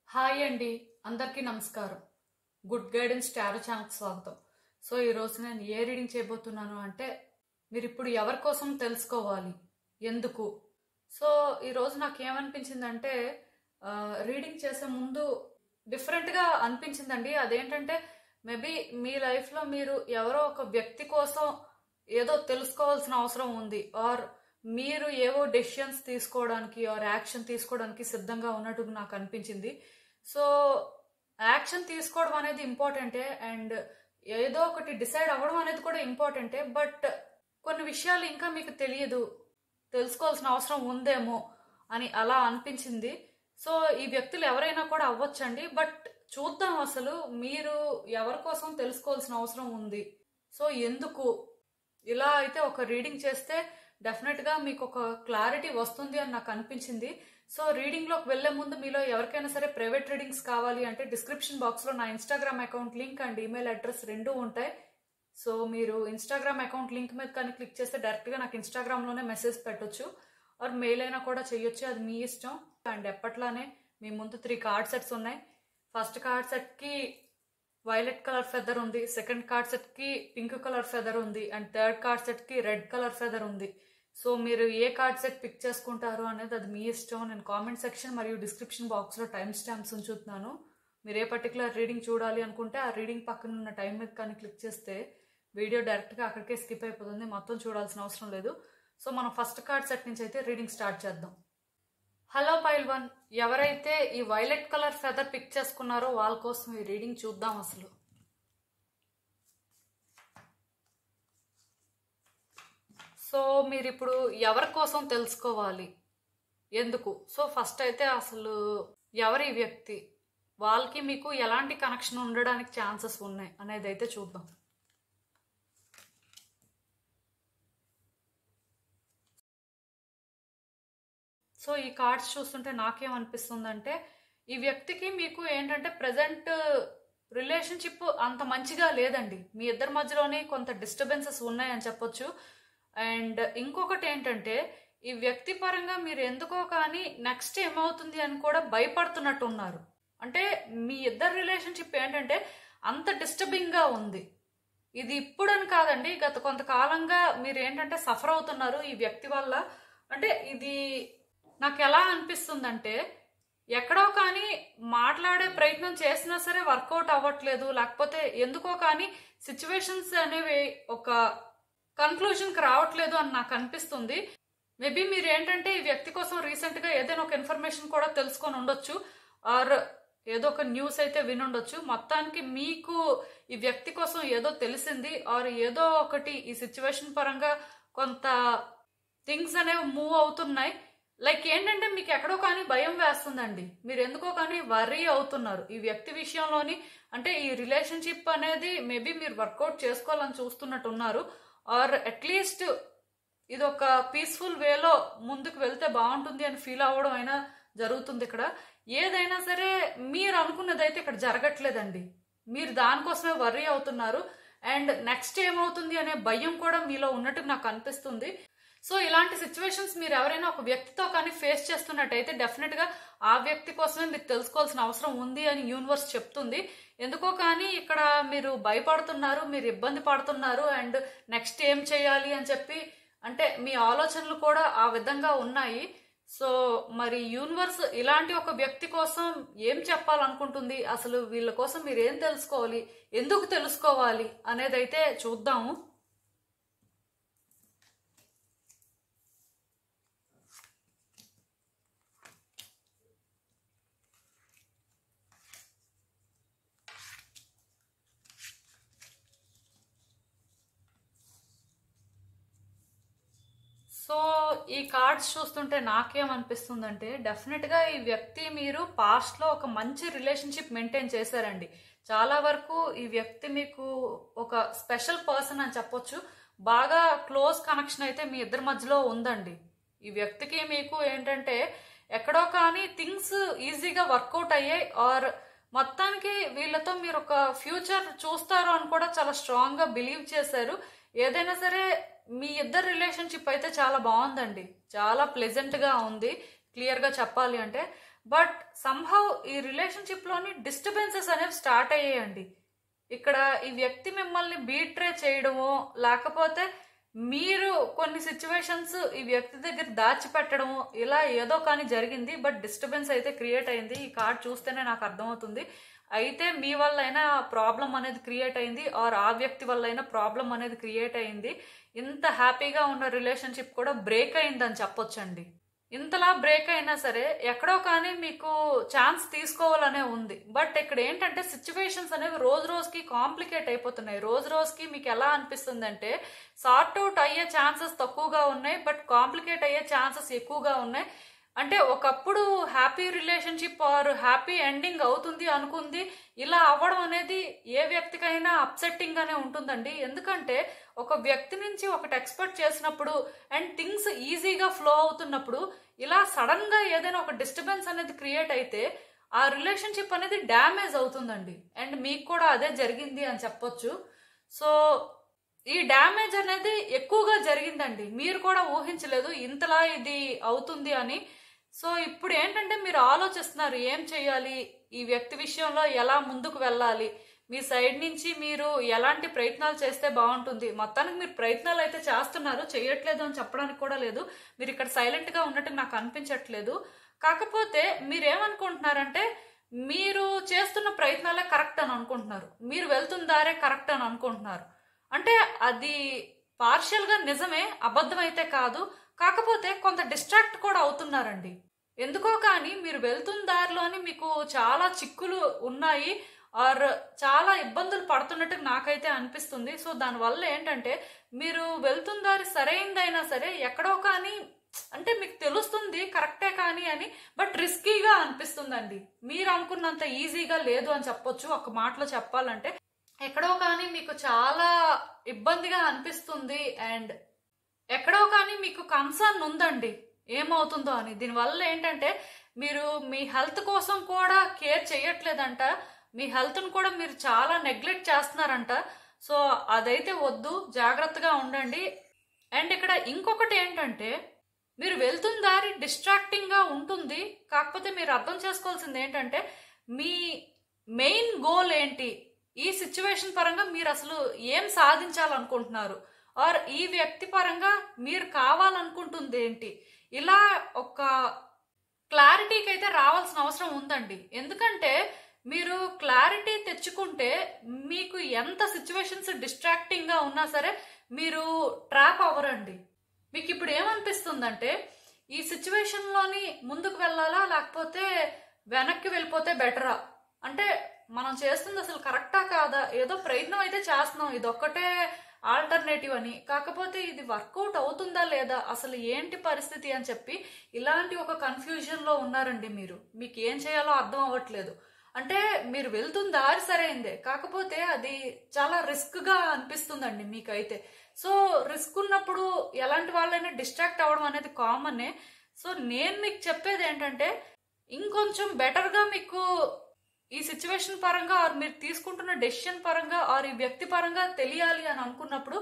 Hi అండి, అందరికీ నమస్కారం. గుడ్ గైడెన్స్ టారో ఛానల్కి స్వాగతం. సో ఈరోజు నేను ఏ రీడింగ్ చేయబోతున్నాను అంటే, మీరు ఇప్పుడు ఎవరి కోసం తెలుసుకోవాలి, ఎందుకు. సో ఈరోజు నాకు ఏమనిపించిందంటే, రీడింగ్ చేసే ముందు డిఫరెంట్గా అనిపించిందండి. అదేంటంటే, మేబీ మీ లైఫ్లో మీరు ఎవరో ఒక వ్యక్తి కోసం ఏదో తెలుసుకోవాల్సిన అవసరం ఉంది, ఆర్ మీరు ఏవో డెసిషన్స్ తీసుకోవడానికి ఆర్ యాక్షన్ తీసుకోవడానికి సిద్ధంగా ఉన్నట్టు నాకు అనిపించింది. సో యాక్షన్ తీసుకోవడం అనేది ఇంపార్టెంటే, అండ్ ఏదో ఒకటి డిసైడ్ అవ్వడం అనేది కూడా ఇంపార్టెంటే. బట్ కొన్ని విషయాలు ఇంకా మీకు తెలియదు, తెలుసుకోవాల్సిన అవసరం ఉందేమో అని అలా అనిపించింది. సో ఈ వ్యక్తులు ఎవరైనా కూడా అవ్వచ్చండి. బట్ చూద్దాం అసలు మీరు ఎవరి కోసం తెలుసుకోవాల్సిన అవసరం ఉంది, సో ఎందుకు. ఇలా అయితే ఒక రీడింగ్ చేస్తే డెఫినెట్గా మీకు ఒక క్లారిటీ వస్తుంది అని నాకు అనిపించింది. సో రీడింగ్లోకి వెళ్లే ముందు మీలో ఎవరికైనా సరే ప్రైవేట్ రీడింగ్స్ కావాలి అంటే డిస్క్రిప్షన్ బాక్స్లో నా Instagram account link and email address రెండూ ఉంటాయి. సో మీరు ఇన్స్టాగ్రామ్ అకౌంట్ లింక్ మీద కానీ క్లిక్ చేస్తే డైరెక్ట్గా నాకు ఇన్స్టాగ్రామ్లోనే మెసేజ్ పెట్టొచ్చు, ఆర్ మెయిల్ అయినా కూడా చేయొచ్చు, అది మీ ఇష్టం. అండ్ ఎప్పట్లానే మీ ముందు 3 కార్డ్ సెట్స్ ఉన్నాయి. ఫస్ట్ కార్డ్ సెట్కి వైలెట్ కలర్ ఫెదర్ ఉంది, సెకండ్ కార్డ్ సెట్కి పింక్ కలర్ ఫెదర్ ఉంది, అండ్ థర్డ్ కార్డ్ సెట్కి రెడ్ కలర్ ఫెదర్ ఉంది. సో మీరు ఏ కార్డ్ సెట్ పిక్ చేసుకుంటారు అనేది అది మీ ఇష్టం. నేను కామెంట్ సెక్షన్ మరియు డిస్క్రిప్షన్ బాక్స్లో టైం స్టాంప్స్ ఉంచుతున్నాను. మీరు ఏ పర్టికులర్ రీడింగ్ చూడాలి అనుకుంటే ఆ రీడింగ్ పక్కన ఉన్న టైం మీద కానీ క్లిక్ చేస్తే వీడియో డైరెక్ట్గా అక్కడికే స్కిప్ అయిపోతుంది, మొత్తం చూడాల్సిన అవసరం లేదు. సో మనం ఫస్ట్ కార్డ్ సెట్ నుంచి అయితే రీడింగ్ స్టార్ట్ చేద్దాం. హలో పైల్ 1, ఎవరైతే ఈ వైలెట్ కలర్ ఫెదర్ పిక్ చేసుకున్నారో వాళ్ళ కోసం ఈ రీడింగ్ చూద్దాం అసలు. సో మీరు ఇప్పుడు ఎవరి కోసం తెలుసుకోవాలి, ఎందుకు. సో ఫస్ట్ అయితే అసలు ఎవరి వ్యక్తి, వాళ్ళకి మీకు ఎలాంటి కనెక్షన్ ఉండడానికి ఛాన్సెస్ ఉన్నాయి అనేది అయితే చూద్దాం. సో ఈ కార్డ్స్ చూస్తుంటే నాకేమనిపిస్తుందంటే, ఈ వ్యక్తికి మీకు ఏంటంటే ప్రజెంట్ రిలేషన్షిప్ అంత మంచిగా లేదండి. మీ ఇద్దరి మధ్యలోనే కొంత డిస్టర్బెన్సెస్ ఉన్నాయని చెప్పొచ్చు. అండ్ ఇంకొకటి ఏంటంటే, ఈ వ్యక్తి పరంగా మీరు ఎందుకో కానీ నెక్స్ట్ ఏమవుతుంది అని కూడా భయపడుతున్నట్టు ఉన్నారు. అంటే మీ ఇద్దరు రిలేషన్షిప్ ఏంటంటే అంత డిస్టర్బింగ్గా ఉంది. ఇది ఇప్పుడని కాదండి, గత కొంతకాలంగా మీరు ఏంటంటే సఫర్ అవుతున్నారు ఈ వ్యక్తి వల్ల. అంటే ఇది నాకు ఎలా అనిపిస్తుందంటే, ఎక్కడో కానీ మాట్లాడే ప్రయత్నం చేసినా సరే వర్కౌట్ అవ్వట్లేదు, లేకపోతే ఎందుకో కానీ సిచ్యువేషన్స్ అనేవి ఒక కన్క్లూజన్కి రావట్లేదు అని నాకు అనిపిస్తుంది. మేబీ మీరు ఏంటంటే ఈ వ్యక్తి కోసం రీసెంట్గా ఏదైనా ఒక ఇన్ఫర్మేషన్ కూడా తెలుసుకొని ఉండొచ్చు, ఆర్ ఏదో ఒక న్యూస్ అయితే వినుండొచ్చు. మొత్తానికి మీకు ఈ వ్యక్తి కోసం ఏదో తెలిసింది, ఆర్ ఏదో ఒకటి ఈ సిచ్యువేషన్ పరంగా కొంత థింగ్స్ అనేవి మూవ్ అవుతున్నాయి. లైక్ ఏంటంటే మీకు ఎక్కడో కానీ భయం వేస్తుందండి, మీరు ఎందుకో కానీ వర్రీ అవుతున్నారు ఈ వ్యక్తి విషయంలోని. అంటే ఈ రిలేషన్షిప్ అనేది మేబీ మీరు వర్కౌట్ చేసుకోవాలని చూస్తున్నట్టు ఉన్నారు, ఆర్ అట్లీస్ట్ ఇది ఒక పీస్ఫుల్ వేలో ముందుకు వెళ్తే బాగుంటుంది అని ఫీల్ అవ్వడం అయినా జరుగుతుంది. ఇక్కడ ఏదైనా సరే మీరు అనుకున్నదైతే ఇక్కడ జరగట్లేదండి, మీరు దానికోసమే వర్రీ అవుతున్నారు. అండ్ నెక్స్ట్ ఏమవుతుంది అనే భయం కూడా మీలో ఉన్నట్టు నాకు అనిపిస్తుంది. సో ఇలాంటి సిచ్యువేషన్స్ మీరు ఎవరైనా ఒక వ్యక్తితో కానీ ఫేస్ చేస్తున్నట్టయితే డెఫినెట్గా ఆ వ్యక్తి కోసమే మీరు తెలుసుకోవాల్సిన అవసరం ఉంది అని యూనివర్స్ చెప్తుంది. ఎందుకో కానీ ఇక్కడ మీరు భయపడుతున్నారు, మీరు ఇబ్బంది పడుతున్నారు, అండ్ నెక్స్ట్ ఏం చేయాలి అని చెప్పి అంటే మీ ఆలోచనలు కూడా ఆ విధంగా ఉన్నాయి. సో మరి యూనివర్స్ ఇలాంటి ఒక వ్యక్తి కోసం ఏం చెప్పాలనుకుంటుంది, అసలు వీళ్ళ కోసం మీరు ఏం తెలుసుకోవాలి, ఎందుకు తెలుసుకోవాలి అనేది అయితే చూద్దాము. సో ఈ కార్డ్స్ చూస్తుంటే నాకేమనిపిస్తుందంటే, డెఫినెట్గా ఈ వ్యక్తి మీరు పాస్ట్లో ఒక మంచి రిలేషన్షిప్ మెయింటైన్ చేశారండి. చాలా వరకు ఈ వ్యక్తి మీకు ఒక స్పెషల్ పర్సన్ అని చెప్పొచ్చు. బాగా క్లోజ్ కనెక్షన్ అయితే మీ ఇద్దరి మధ్యలో ఉందండి. ఈ వ్యక్తికి మీకు ఏంటంటే ఎక్కడో కానీ థింగ్స్ ఈజీగా వర్కౌట్ అయ్యాయి, ఆర్ మొత్తానికి వీళ్ళతో మీరు ఒక ఫ్యూచర్ చూస్తారు అని కూడా చాలా స్ట్రాంగ్గా బిలీవ్ చేశారు. ఏదైనా సరే మీ ఇద్దరు రిలేషన్షిప్ అయితే చాలా బాగుందండి, చాలా ప్లెజెంట్గా ఉంది క్లియర్గా చెప్పాలి అంటే. బట్ సంహౌ ఈ రిలేషన్షిప్ లోని డిస్టర్బెన్సెస్ అనేవి స్టార్ట్ అయ్యాయండి. ఇక్కడ ఈ వ్యక్తి మిమ్మల్ని బీట్రే చేయడమో, లేకపోతే మీరు కొన్ని సిచ్యువేషన్స్ ఈ వ్యక్తి దగ్గర దాచిపెట్టడము, ఇలా ఏదో కానీ జరిగింది. బట్ డిస్టర్బెన్స్ అయితే క్రియేట్ అయింది. ఈ కార్డ్ చూస్తేనే నాకు అర్థమవుతుంది. అయితే మీ వల్ల అయినా ప్రాబ్లం అనేది క్రియేట్ అయింది, ఆర్ ఆ వ్యక్తి వల్ల అయినా ప్రాబ్లం అనేది క్రియేట్ అయింది. ఇంత హ్యాపీగా ఉన్న రిలేషన్షిప్ కూడా బ్రేక్ అయిందని చెప్పొచ్చండి. ఇంతలా బ్రేక్ అయినా సరే ఎక్కడో కానీ మీకు ఛాన్స్ తీసుకోవాలనే ఉంది. బట్ ఇక్కడ ఏంటంటే సిచ్యువేషన్స్ అనేవి రోజు రోజుకి కాంప్లికేట్ అయిపోతున్నాయి. రోజు రోజుకి మీకు ఎలా అనిపిస్తుంది అంటే సార్ట్ అవుట్ అయ్యే ఛాన్సెస్ తక్కువగా ఉన్నాయి, బట్ కాంప్లికేట్ అయ్యే ఛాన్సెస్ ఎక్కువగా ఉన్నాయి. అంటే ఒకప్పుడు happy relationship or happy ending అవుతుంది అనుకుంది, ఇలా అవ్వడం అనేది ఏ వ్యక్తికైనా అప్సెట్టింగ్ గానే ఉంటుందండి. ఎందుకంటే ఒక వ్యక్తి నుంచి ఒకటి ఎక్స్పెక్ట్ చేసినప్పుడు అండ్ థింగ్స్ ఈజీగా ఫ్లో అవుతున్నప్పుడు ఇలా సడన్ గా ఏదైనా ఒక డిస్టర్బెన్స్ అనేది క్రియేట్ అయితే ఆ రిలేషన్షిప్ అనేది డ్యామేజ్ అవుతుందండి. అండ్ మీకు కూడా అదే జరిగింది అని చెప్పొచ్చు. సో ఈ డ్యామేజ్ అనేది ఎక్కువగా జరిగిందండి. మీరు కూడా ఊహించలేదు ఇంతలా ఇది అవుతుంది అని. సో ఇప్పుడు ఏంటంటే మీరు ఆలోచిస్తున్నారు ఏం చేయాలి, ఈ వ్యక్తి విషయంలో ఎలా ముందుకు వెళ్ళాలి, మీ సైడ్ నుంచి మీరు ఎలాంటి ప్రయత్నాలు చేస్తే బాగుంటుంది. మొత్తానికి మీరు ప్రయత్నాలు అయితే చేస్తున్నారు, చేయట్లేదు అని చెప్పడానికి కూడా లేదు. మీరు ఇక్కడ సైలెంట్ గా ఉన్నట్టు నాకు అనిపించట్లేదు. కాకపోతే మీరేమనుకుంటున్నారంటే మీరు చేస్తున్న ప్రయత్నాలే కరెక్ట్ అని అనుకుంటున్నారు, మీరు వెళ్తున్న దారే కరెక్ట్ అని అనుకుంటున్నారు. అంటే అది పార్షియల్ గా నిజమే, అబద్ధం అయితే కాదు. కాకపోతే కొంత డిస్ట్రాక్ట్ కూడా అవుతున్నారండి. ఎందుకో కానీ మీరు వెళ్తున్న దారిలోని మీకు చాలా చిక్కులు ఉన్నాయి, ఆర్ చాలా ఇబ్బందులు పడుతున్నట్టు నాకైతే అనిపిస్తుంది. సో దానివల్ల ఏంటంటే మీరు వెళ్తున్న దారి సరైనదైనా సరే ఎక్కడో కానీ అంటే మీకు తెలుస్తుంది కరెక్టే కానీ అని, బట్ రిస్కీగా అనిపిస్తుందండి. మీరు అనుకున్నంత ఈజీగా లేదు అని చెప్పొచ్చు. ఒక మాటలో చెప్పాలంటే ఎక్కడో కానీ మీకు చాలా ఇబ్బందిగా అనిపిస్తుంది అండ్ ఎక్కడో కానీ మీకు కన్సర్న్ ఉందండి ఏమవుతుందో అని. దీనివల్ల ఏంటంటే మీరు మీ హెల్త్ కోసం కూడా కేర్ చేయట్లేదంట, మీ హెల్త్ను కూడా మీరు చాలా నెగ్లెక్ట్ చేస్తున్నారంట. సో అదైతే వద్దు, జాగ్రత్తగా ఉండండి. అండ్ ఇక్కడ ఇంకొకటి ఏంటంటే మీరు వెళ్తున్న దారి డిస్ట్రాక్టింగ్ గా ఉంటుంది. కాకపోతే మీరు అర్థం చేసుకోవాల్సింది ఏంటంటే మీ మెయిన్ గోల్ ఏంటి, ఈ సిచ్యువేషన్ పరంగా మీరు అసలు ఏం సాధించాలనుకుంటున్నారు, ఆర్ ఈ వ్యక్తి పరంగా మీరు కావాలనుకుంటుంది ఏంటి, ఇలా ఒక క్లారిటీకి అయితే రావాల్సిన అవసరం ఉందండి. ఎందుకంటే మీరు క్లారిటీ తెచ్చుకుంటే మీకు ఎంత సిచ్యువేషన్స్ డిస్ట్రాక్టింగ్ గా ఉన్నా సరే మీరు ట్రాప్ అవ్వరండి. మీకు ఇప్పుడు ఏమనిపిస్తుందంటే ఈ సిచ్యువేషన్ లోని ముందుకు వెళ్ళాలా లేకపోతే వెనక్కి వెళ్ళిపోతే బెటరా, అంటే మనం చేస్తుంది అసలు కరెక్టా కాదా, ఏదో ప్రయత్నం అయితే చేస్తున్నాం, ఇదొక్కటే ఆల్టర్నేటివ్ అని, కాకపోతే ఇది వర్కౌట్ అవుతుందా లేదా, అసలు ఏంటి పరిస్థితి అని చెప్పి ఇలాంటి ఒక కన్ఫ్యూజన్ లో ఉన్నారండి. మీకు ఏం చేయాలో అర్థం అవ్వట్లేదు. అంటే మీరు వెళ్తున్న దారి సరైందే, కాకపోతే అది చాలా రిస్క్ గా అనిపిస్తుందండి మీకైతే. సో రిస్క్ ఉన్నప్పుడు ఎలాంటి వాళ్ళైనా డిస్ట్రాక్ట్ అవ్వడం అనేది కామనే. సో నేను మీకు చెప్పేది ఏంటంటే ఇంకొంచెం బెటర్ గా మీకు ఈ సిచ్యువేషన్ పరంగా ఆర్ మీరు తీసుకుంటున్న డెసిషన్ పరంగా ఆర్ ఈ వ్యక్తి పరంగా తెలియాలి అని అనుకున్నప్పుడు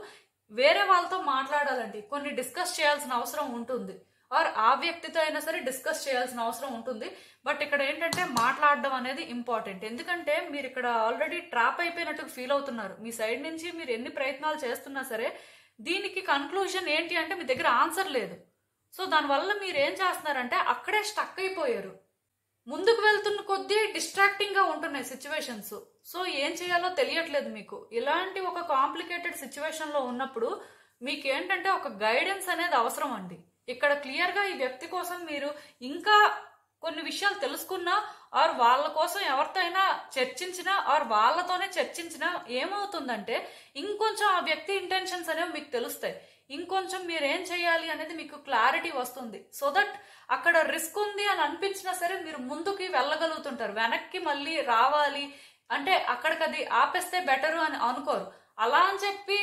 వేరే వాళ్ళతో మాట్లాడాలండి. కొన్ని డిస్కస్ చేయాల్సిన అవసరం ఉంటుంది, ఆర్ ఆ వ్యక్తితో అయినా సరే డిస్కస్ చేయాల్సిన అవసరం ఉంటుంది. బట్ ఇక్కడ ఏంటంటే మాట్లాడడం అనేది ఇంపార్టెంట్. ఎందుకంటే మీరు ఇక్కడ ఆల్రెడీ ట్రాప్ అయిపోయినట్టు ఫీల్ అవుతున్నారు. మీ సైడ్ నుంచి మీరు ఎన్ని ప్రయత్నాలు చేస్తున్నా సరే దీనికి కన్క్లూజన్ ఏంటి అంటే మీ దగ్గర ఆన్సర్ లేదు. సో దానివల్ల మీరు ఏం చేస్తున్నారంటే అక్కడే స్టక్ అయిపోయారు. ముందుకు వెళ్తున్న కొద్దీ డిస్ట్రాక్టింగ్ గా ఉంటున్నాయి సిచ్యువేషన్స్. సో ఏం చేయాలో తెలియట్లేదు మీకు. ఇలాంటి ఒక కాంప్లికేటెడ్ సిచ్యువేషన్ లో ఉన్నప్పుడు మీకు ఏంటంటే ఒక గైడెన్స్ అనేది అవసరం అండి. ఇక్కడ క్లియర్ గా ఈ వ్యక్తి కోసం మీరు ఇంకా కొన్ని విషయాలు తెలుసుకున్నా ఆర్ వాళ్ళ కోసం ఎవరితో అయినా చర్చించినా ఆర్ వాళ్ళతోనే చర్చించినా ఏమవుతుందంటే ఇంకొంచెం ఆ వ్యక్తి ఇంటెన్షన్స్ అనేవి మీకు తెలుస్తాయి. ఇంకొంచెం మీరు ఏం చేయాలి అనేది మీకు క్లారిటీ వస్తుంది. సో దట్ అక్కడ రిస్క్ ఉంది అని అనిపించినా సరే మీరు ముందుకి వెళ్ళగలుగుతుంటారు. వెనక్కి మళ్ళీ రావాలి అంటే అక్కడికి అది ఆపేస్తే బెటరు అని అనుకోరు. అలా అని చెప్పి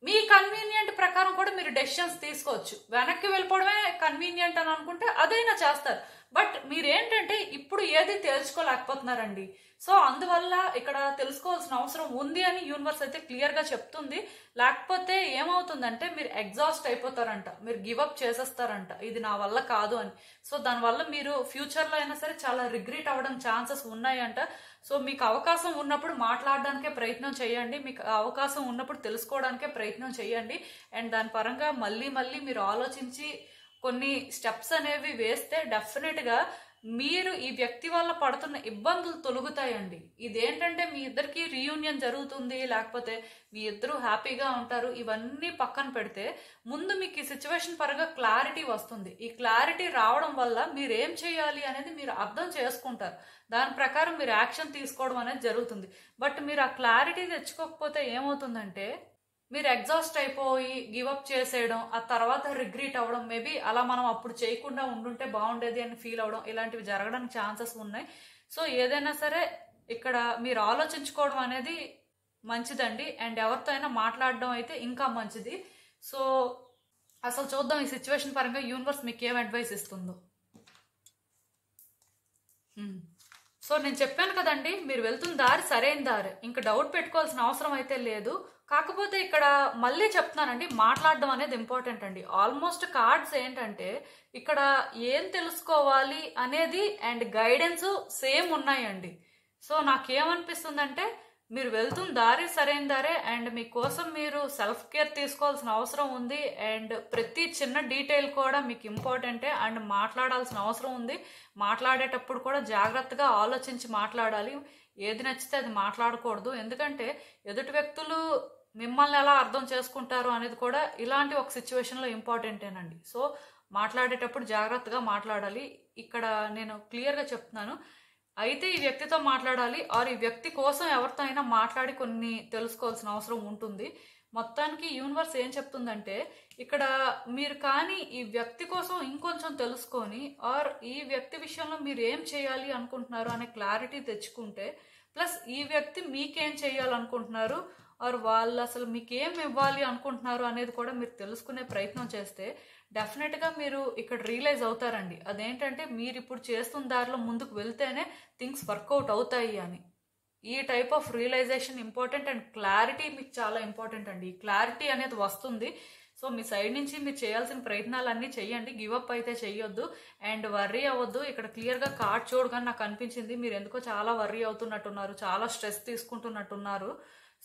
మీ కన్వీనియంట్ ప్రకారం కూడా మీరు డెసిషన్స్ తీసుకోవచ్చు. వెనక్కి వెళ్ళిపోవడమే కన్వీనియంట్ అని అనుకుంటే అదైనా చేస్తారు. బట్ మీరేంటంటే ఇప్పుడు ఏది తేల్చుకోలేకపోతున్నారండి. సో అందువల్ల ఇక్కడ తెలుసుకోవాల్సిన అవసరం ఉంది అని యూనివర్స్ అయితే క్లియర్ గా చెప్తుంది. లేకపోతే ఏమవుతుందంటే మీరు ఎగ్జాస్ట్ అయిపోతారంట, మీరు గివప్ చేసేస్తారంట, ఇది నా వల్ల కాదు అని. సో దానివల్ల మీరు ఫ్యూచర్ లో అయినా సరే చాలా రిగ్రెట్ అవ్వడం ఛాన్సెస్ ఉన్నాయంట. సో మీకు అవకాశం ఉన్నప్పుడు మాట్లాడడానికే ప్రయత్నం చేయండి, మీకు అవకాశం ఉన్నప్పుడు తెలుసుకోవడానికే ప్రయత్నం చేయండి. అండ్ దాని పరంగా మళ్ళీ మళ్ళీ మీరు ఆలోచించి కొన్ని స్టెప్స్ అనేవి వేస్తే డెఫినెట్ గా మీరు ఈ వ్యక్తి వల్ల పడుతున్న ఇబ్బందులు తొలగుతాయండి. ఇదేంటంటే మీ ఇద్దరికి రీయూనియన్ జరుగుతుంది, లేకపోతే మీ ఇద్దరు హ్యాపీగా ఉంటారు, ఇవన్నీ పక్కన పెడితే ముందు మీకు ఈ సిచ్యువేషన్ పరంగా క్లారిటీ వస్తుంది. ఈ క్లారిటీ రావడం వల్ల మీరు ఏం చేయాలి అనేది మీరు అర్థం చేసుకుంటారు, దాని ప్రకారం మీరు యాక్షన్ తీసుకోవడం అనేది జరుగుతుంది. బట్ మీరు ఆ క్లారిటీ తెచ్చుకోకపోతే ఏమవుతుందంటే మీరు ఎగ్జాస్ట్ అయిపోయి గివప్ చేసేయడం, ఆ తర్వాత రిగ్రెట్ అవ్వడం, మేబీ అలా మనం అప్పుడు చేయకుండా ఉండుంటే బాగుండేది అని ఫీల్ అవ్వడం, ఇలాంటివి జరగడానికి ఛాన్సెస్ ఉన్నాయి. సో ఏదైనా సరే ఇక్కడ మీరు ఆలోచించుకోవడం అనేది మంచిదండి. అండ్ ఎవరితో అయినా మాట్లాడడం అయితే ఇంకా మంచిది. సో అసలు చూద్దాం ఈ సిచ్యువేషన్ పరంగా యూనివర్స్ మీకు ఏం అడ్వైస్ ఇస్తుందో. సో నేను చెప్పాను కదండి, మీరు వెళ్తున్న దారి సరైన దారి, ఇంకా డౌట్ పెట్టుకోవాల్సిన అవసరం అయితే లేదు. కాకపోతే ఇక్కడ మళ్ళీ చెప్తున్నానండి, మాట్లాడడం అనేది ఇంపార్టెంట్ అండి. ఆల్మోస్ట్ కార్డ్స్ ఏంటంటే ఇక్కడ ఏం తెలుసుకోవాలి అనేది అండ్ గైడెన్స్ సేమ్ ఉన్నాయండి. సో నాకేమనిపిస్తుందంటే మీరు వెళ్తున్న దారి సరైన దారే, అండ్ మీకోసం మీరు సెల్ఫ్ కేర్ తీసుకోవాల్సిన అవసరం ఉంది. అండ్ ప్రతి చిన్న డీటెయిల్ కూడా మీకు ఇంపార్టెంటే, అండ్ మాట్లాడాల్సిన అవసరం ఉంది. మాట్లాడేటప్పుడు కూడా జాగ్రత్తగా ఆలోచించి మాట్లాడాలి, ఏది నచ్చితే అది మాట్లాడకూడదు. ఎందుకంటే ఎదుటి వ్యక్తులు మిమ్మల్ని ఎలా అర్థం చేసుకుంటారు అనేది కూడా ఇలాంటి ఒక సిచ్యువేషన్లో ఇంపార్టెంటేనండి. సో మాట్లాడేటప్పుడు జాగ్రత్తగా మాట్లాడాలి. ఇక్కడ నేను క్లియర్గా చెప్తున్నాను, అయితే ఈ వ్యక్తితో మాట్లాడాలి ఆర్ ఈ వ్యక్తి కోసం ఎవరితో అయినా మాట్లాడి కొన్ని తెలుసుకోవాల్సిన అవసరం ఉంటుంది. మొత్తానికి యూనివర్స్ ఏం చెప్తుందంటే ఇక్కడ మీరు కానీ ఈ వ్యక్తి కోసం ఇంకొంచెం తెలుసుకొని ఆర్ ఈ వ్యక్తి విషయంలో మీరు ఏం చేయాలి అనుకుంటున్నారు అనే క్లారిటీ తెచ్చుకుంటే, ప్లస్ ఈ వ్యక్తి మీకేం చేయాలనుకుంటున్నారు ఆర్ వాళ్ళు అసలు మీకు ఏం ఇవ్వాలి అనుకుంటున్నారు అనేది కూడా మీరు తెలుసుకునే ప్రయత్నం చేస్తే డెఫినెట్గా మీరు ఇక్కడ రియలైజ్ అవుతారండి. అదేంటంటే మీరు ఇప్పుడు చేస్తున్న దారిలో ముందుకు వెళ్తేనే థింగ్స్ వర్కౌట్ అవుతాయి అని. ఈ type of realisation important and clarity మీకు చాలా ఇంపార్టెంట్ అండి. ఈ క్లారిటీ అనేది వస్తుంది. సో మీ సైడ్ నుంచి మీరు చేయాల్సిన ప్రయత్నాలన్నీ చెయ్యండి, గివప్ అయితే చెయ్యొద్దు అండ్ వర్రీ అవ్వద్దు. ఇక్కడ క్లియర్గా కార్డ్ చూడగానే నాకు అనిపించింది మీరు ఎందుకో చాలా వర్రీ అవుతున్నట్టున్నారు, చాలా స్ట్రెస్ తీసుకుంటున్నట్టున్నారు.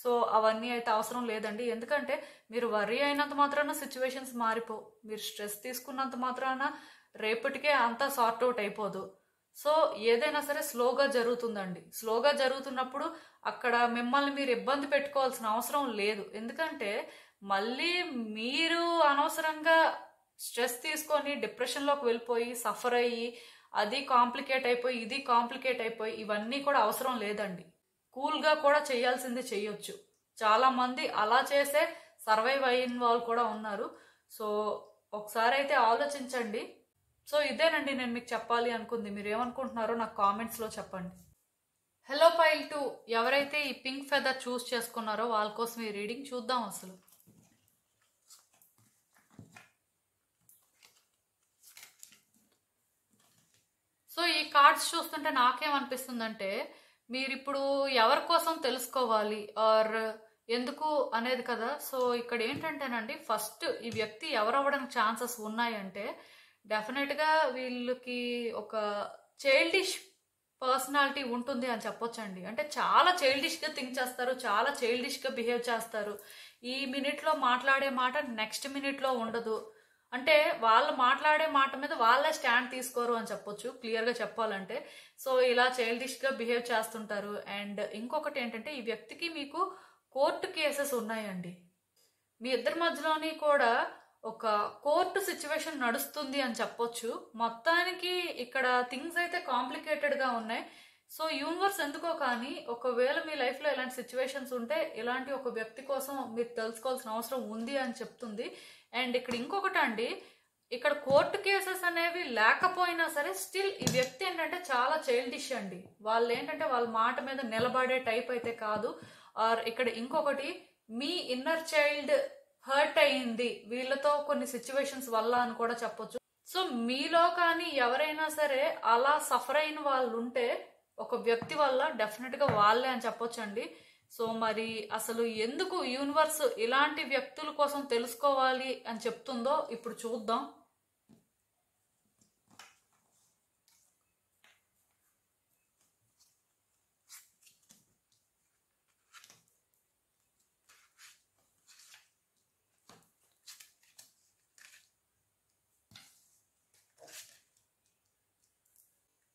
సో అవన్నీ అయితే అవసరం లేదండి. ఎందుకంటే మీరు వర్రీ అయినంత మాత్రాన సిచ్యువేషన్స్ మారిపో, మీరు స్ట్రెస్ తీసుకున్నంత మాత్రాన రేపటికే అంతా సార్ట్ అవుట్ అయిపోదు. సో ఏదైనా సరే స్లోగా జరుగుతుందండి. స్లోగా జరుగుతున్నప్పుడు అక్కడ మిమ్మల్ని మీరు ఇబ్బంది పెట్టుకోవాల్సిన అవసరం లేదు. ఎందుకంటే మళ్ళీ మీరు అనవసరంగా స్ట్రెస్ తీసుకొని డిప్రెషన్లోకి వెళ్ళిపోయి సఫర్ అయ్యి అది కాంప్లికేట్ అయిపోయి ఇది కాంప్లికేట్ అయిపోయి ఇవన్నీ కూడా అవసరం లేదండి. కూల్గా కూడా చేయాల్సింది చేయొచ్చు. చాలా మంది అలా చేసే సర్వైవ్ అయిన వాళ్ళు కూడా ఉన్నారు. సో ఒకసారి అయితే ఆలోచించండి. సో ఇదేనండి నేను మీకు చెప్పాలి అనుకుంది. మీరు ఏమనుకుంటున్నారో నాకు కామెంట్స్లో చెప్పండి. హలో పైల్ 2 ఎవరైతే ఈ పింక్ ఫెదర్ చూస్ చేసుకున్నారో వాళ్ళ కోసం ఈ రీడింగ్ చూద్దాం. అసలు సో ఈ కార్డ్స్ చూస్తుంటే నాకేమనిపిస్తుందంటే మీరు ఇప్పుడు ఎవరి కోసం తెలుసుకోవాలి ఆర్ ఎందుకు అనేది కదా. సో ఇక్కడ ఏంటంటేనండి ఫస్ట్ ఈ వ్యక్తి ఎవరవ్వడానికి ఛాన్సెస్ ఉన్నాయంటే డెఫినెట్గా వీళ్ళకి ఒక చైల్డిష్ పర్సనాలిటీ ఉంటుంది అని చెప్పొచ్చండి. అంటే చాలా చైల్డిష్గా థింక్ చేస్తారు, చాలా చైల్డిష్గా బిహేవ్ చేస్తారు. ఈ మినిట్లో మాట్లాడే మాట నెక్స్ట్ మినిట్లో ఉండదు. అంటే వాళ్ళు మాట్లాడే మాట మీద వాళ్ళే స్టాండ్ తీసుకోరు అని చెప్పొచ్చు క్లియర్గా చెప్పాలంటే. సో ఇలా చైల్డిష్గా బిహేవ్ చేస్తుంటారు. అండ్ ఇంకొకటి ఏంటంటే ఈ వ్యక్తికి మీకు కోర్టు కేసెస్ ఉన్నాయండి. మీ ఇద్దరి మధ్యలోని కూడా ఒక కోర్టు సిచ్యువేషన్ నడుస్తుంది అని చెప్పొచ్చు. మొత్తానికి ఇక్కడ థింగ్స్ అయితే కాంప్లికేటెడ్గా ఉన్నాయి. సో యూనివర్స్ ఎందుకో కానీ ఒకవేళ మీ లైఫ్లో ఇలాంటి సిచ్యువేషన్స్ ఉంటే ఇలాంటి ఒక వ్యక్తి కోసం మీరు తెలుసుకోవాల్సిన అవసరం ఉంది అని చెప్తుంది. అండ్ ఇక్కడ ఇంకొకటి అండి, ఇక్కడ కోర్టు కేసెస్ అనేవి లేకపోయినా సరే స్టిల్ ఈ వ్యక్తి ఏంటంటే చాలా చైల్డిష్ అండి. వాళ్ళు ఏంటంటే వాళ్ళ మాట మీద నిలబడే టైప్ అయితే కాదు. ఆర్ ఇక్కడ ఇంకొకటి మీ ఇన్నర్ చైల్డ్ హర్ట్ అయ్యింది వీళ్ళతో కొన్ని సిచ్యువేషన్స్ వల్ల అని కూడా చెప్పొచ్చు. సో మీలో కానీ ఎవరైనా సరే అలా సఫర్ అయిన వాళ్ళు ఉంటే ఒక వ్యక్తి వల్ల డెఫినెట్గా వాళ్ళే అని చెప్పొచ్చండి. సో మరి అసలు ఎందుకు యూనివర్స్ ఇలాంటి వ్యక్తుల కోసం తెలుసుకోవాలి అని చెప్తుందో ఇప్పుడు చూద్దాం.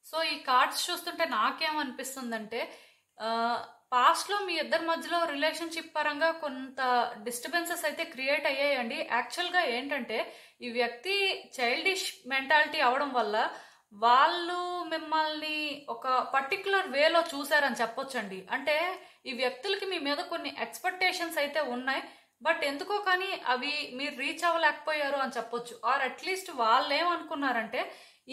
సో ఈ కార్డ్స్ చూస్తుంటే నాకేమనిపిస్తుందంటే పాస్ట్లో మీ ఇద్దరి మధ్యలో రిలేషన్షిప్ పరంగా కొంత డిస్టర్బెన్సెస్ అయితే క్రియేట్ అయ్యాయండి. యాక్చువల్గా ఏంటంటే ఈ వ్యక్తి చైల్డిష్ మెంటాలిటీ అవడం వల్ల వాళ్ళు మిమ్మల్ని ఒక పర్టికులర్ వేలో చూసారని చెప్పొచ్చండి. అంటే ఈ వ్యక్తులకి మీ మీద కొన్ని ఎక్స్పెక్టేషన్స్ అయితే ఉన్నాయి, బట్ ఎందుకో కానీ అవి మీరు రీచ్ అవ్వలేకపోయారు అని చెప్పొచ్చు. ఆర్ అట్లీస్ట్ వాళ్ళు ఏమనుకున్నారంటే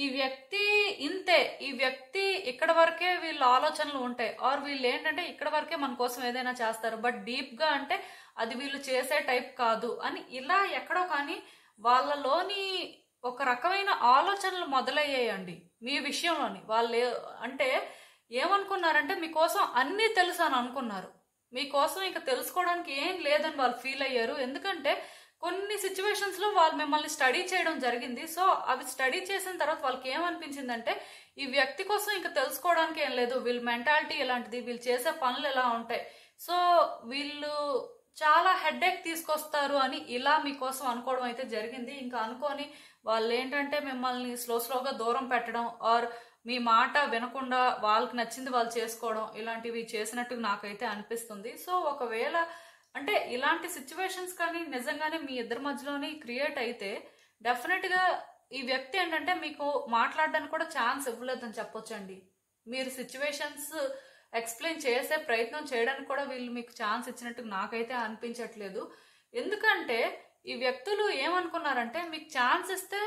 ఈ వ్యక్తి ఇంతే, ఈ వ్యక్తి ఇక్కడ వరకే వీళ్ళ ఆలోచనలు ఉంటాయి, ఆర్ వీళ్ళు ఏంటంటే ఇక్కడ వరకే మన కోసం ఏదైనా చేస్తారు, బట్ డీప్గా అంటే అది వీళ్ళు చేసే టైప్ కాదు అని ఇలా ఎక్కడో కానీ వాళ్ళలోని ఒక రకమైన ఆలోచనలు మొదలయ్యాయండి మీ విషయంలోని. వాళ్ళు అంటే ఏమనుకున్నారంటే మీకోసం అన్నీ తెలుసు అని అనుకున్నారు, మీకోసం ఇంకా తెలుసుకోవడానికి ఏం లేదని వాళ్ళు ఫీల్ అయ్యారు. ఎందుకంటే కొన్ని సిచ్యువేషన్స్లో వాళ్ళు మిమ్మల్ని స్టడీ చేయడం జరిగింది. సో అవి స్టడీ చేసిన తర్వాత వాళ్ళకి ఏమనిపించిందంటే ఈ వ్యక్తి కోసం ఇంకా తెలుసుకోవడానికి ఏం లేదు, వీళ్ళ మెంటాలిటీ ఎలాంటిది, వీళ్ళు చేసే పనులు ఎలా ఉంటాయి, సో వీళ్ళు చాలా హెడ్ఏక్ తీసుకొస్తారు అని ఇలా మీకోసం అనుకోవడం అయితే జరిగింది. ఇంకా అనుకొని వాళ్ళు ఏంటంటే మిమ్మల్ని స్లోగా దూరం పెట్టడం, ఆర్ మీ మాట వినకుండా వాళ్ళకి నచ్చింది వాళ్ళు చేసుకోవడం, ఇలాంటివి చేసినట్టు నాకైతే అనిపిస్తుంది. సో ఒకవేళ అంటే ఇలాంటి సిచ్యువేషన్స్ కానీ నిజంగానే మీ ఇద్దరి మధ్యలోనే క్రియేట్ అయితే డెఫినెట్గా ఈ వ్యక్తి ఏంటంటే మీకు మాట్లాడడానికి కూడా ఛాన్స్ ఇవ్వలేదని చెప్పొచ్చండి. మీరు సిచ్యువేషన్స్ ఎక్స్ప్లెయిన్ చేసే ప్రయత్నం చేయడానికి కూడా వీళ్ళు మీకు ఛాన్స్ ఇచ్చినట్టు నాకైతే అనిపించట్లేదు. ఎందుకంటే ఈ వ్యక్తులు ఏమనుకున్నారంటే మీకు ఛాన్స్ ఇస్తే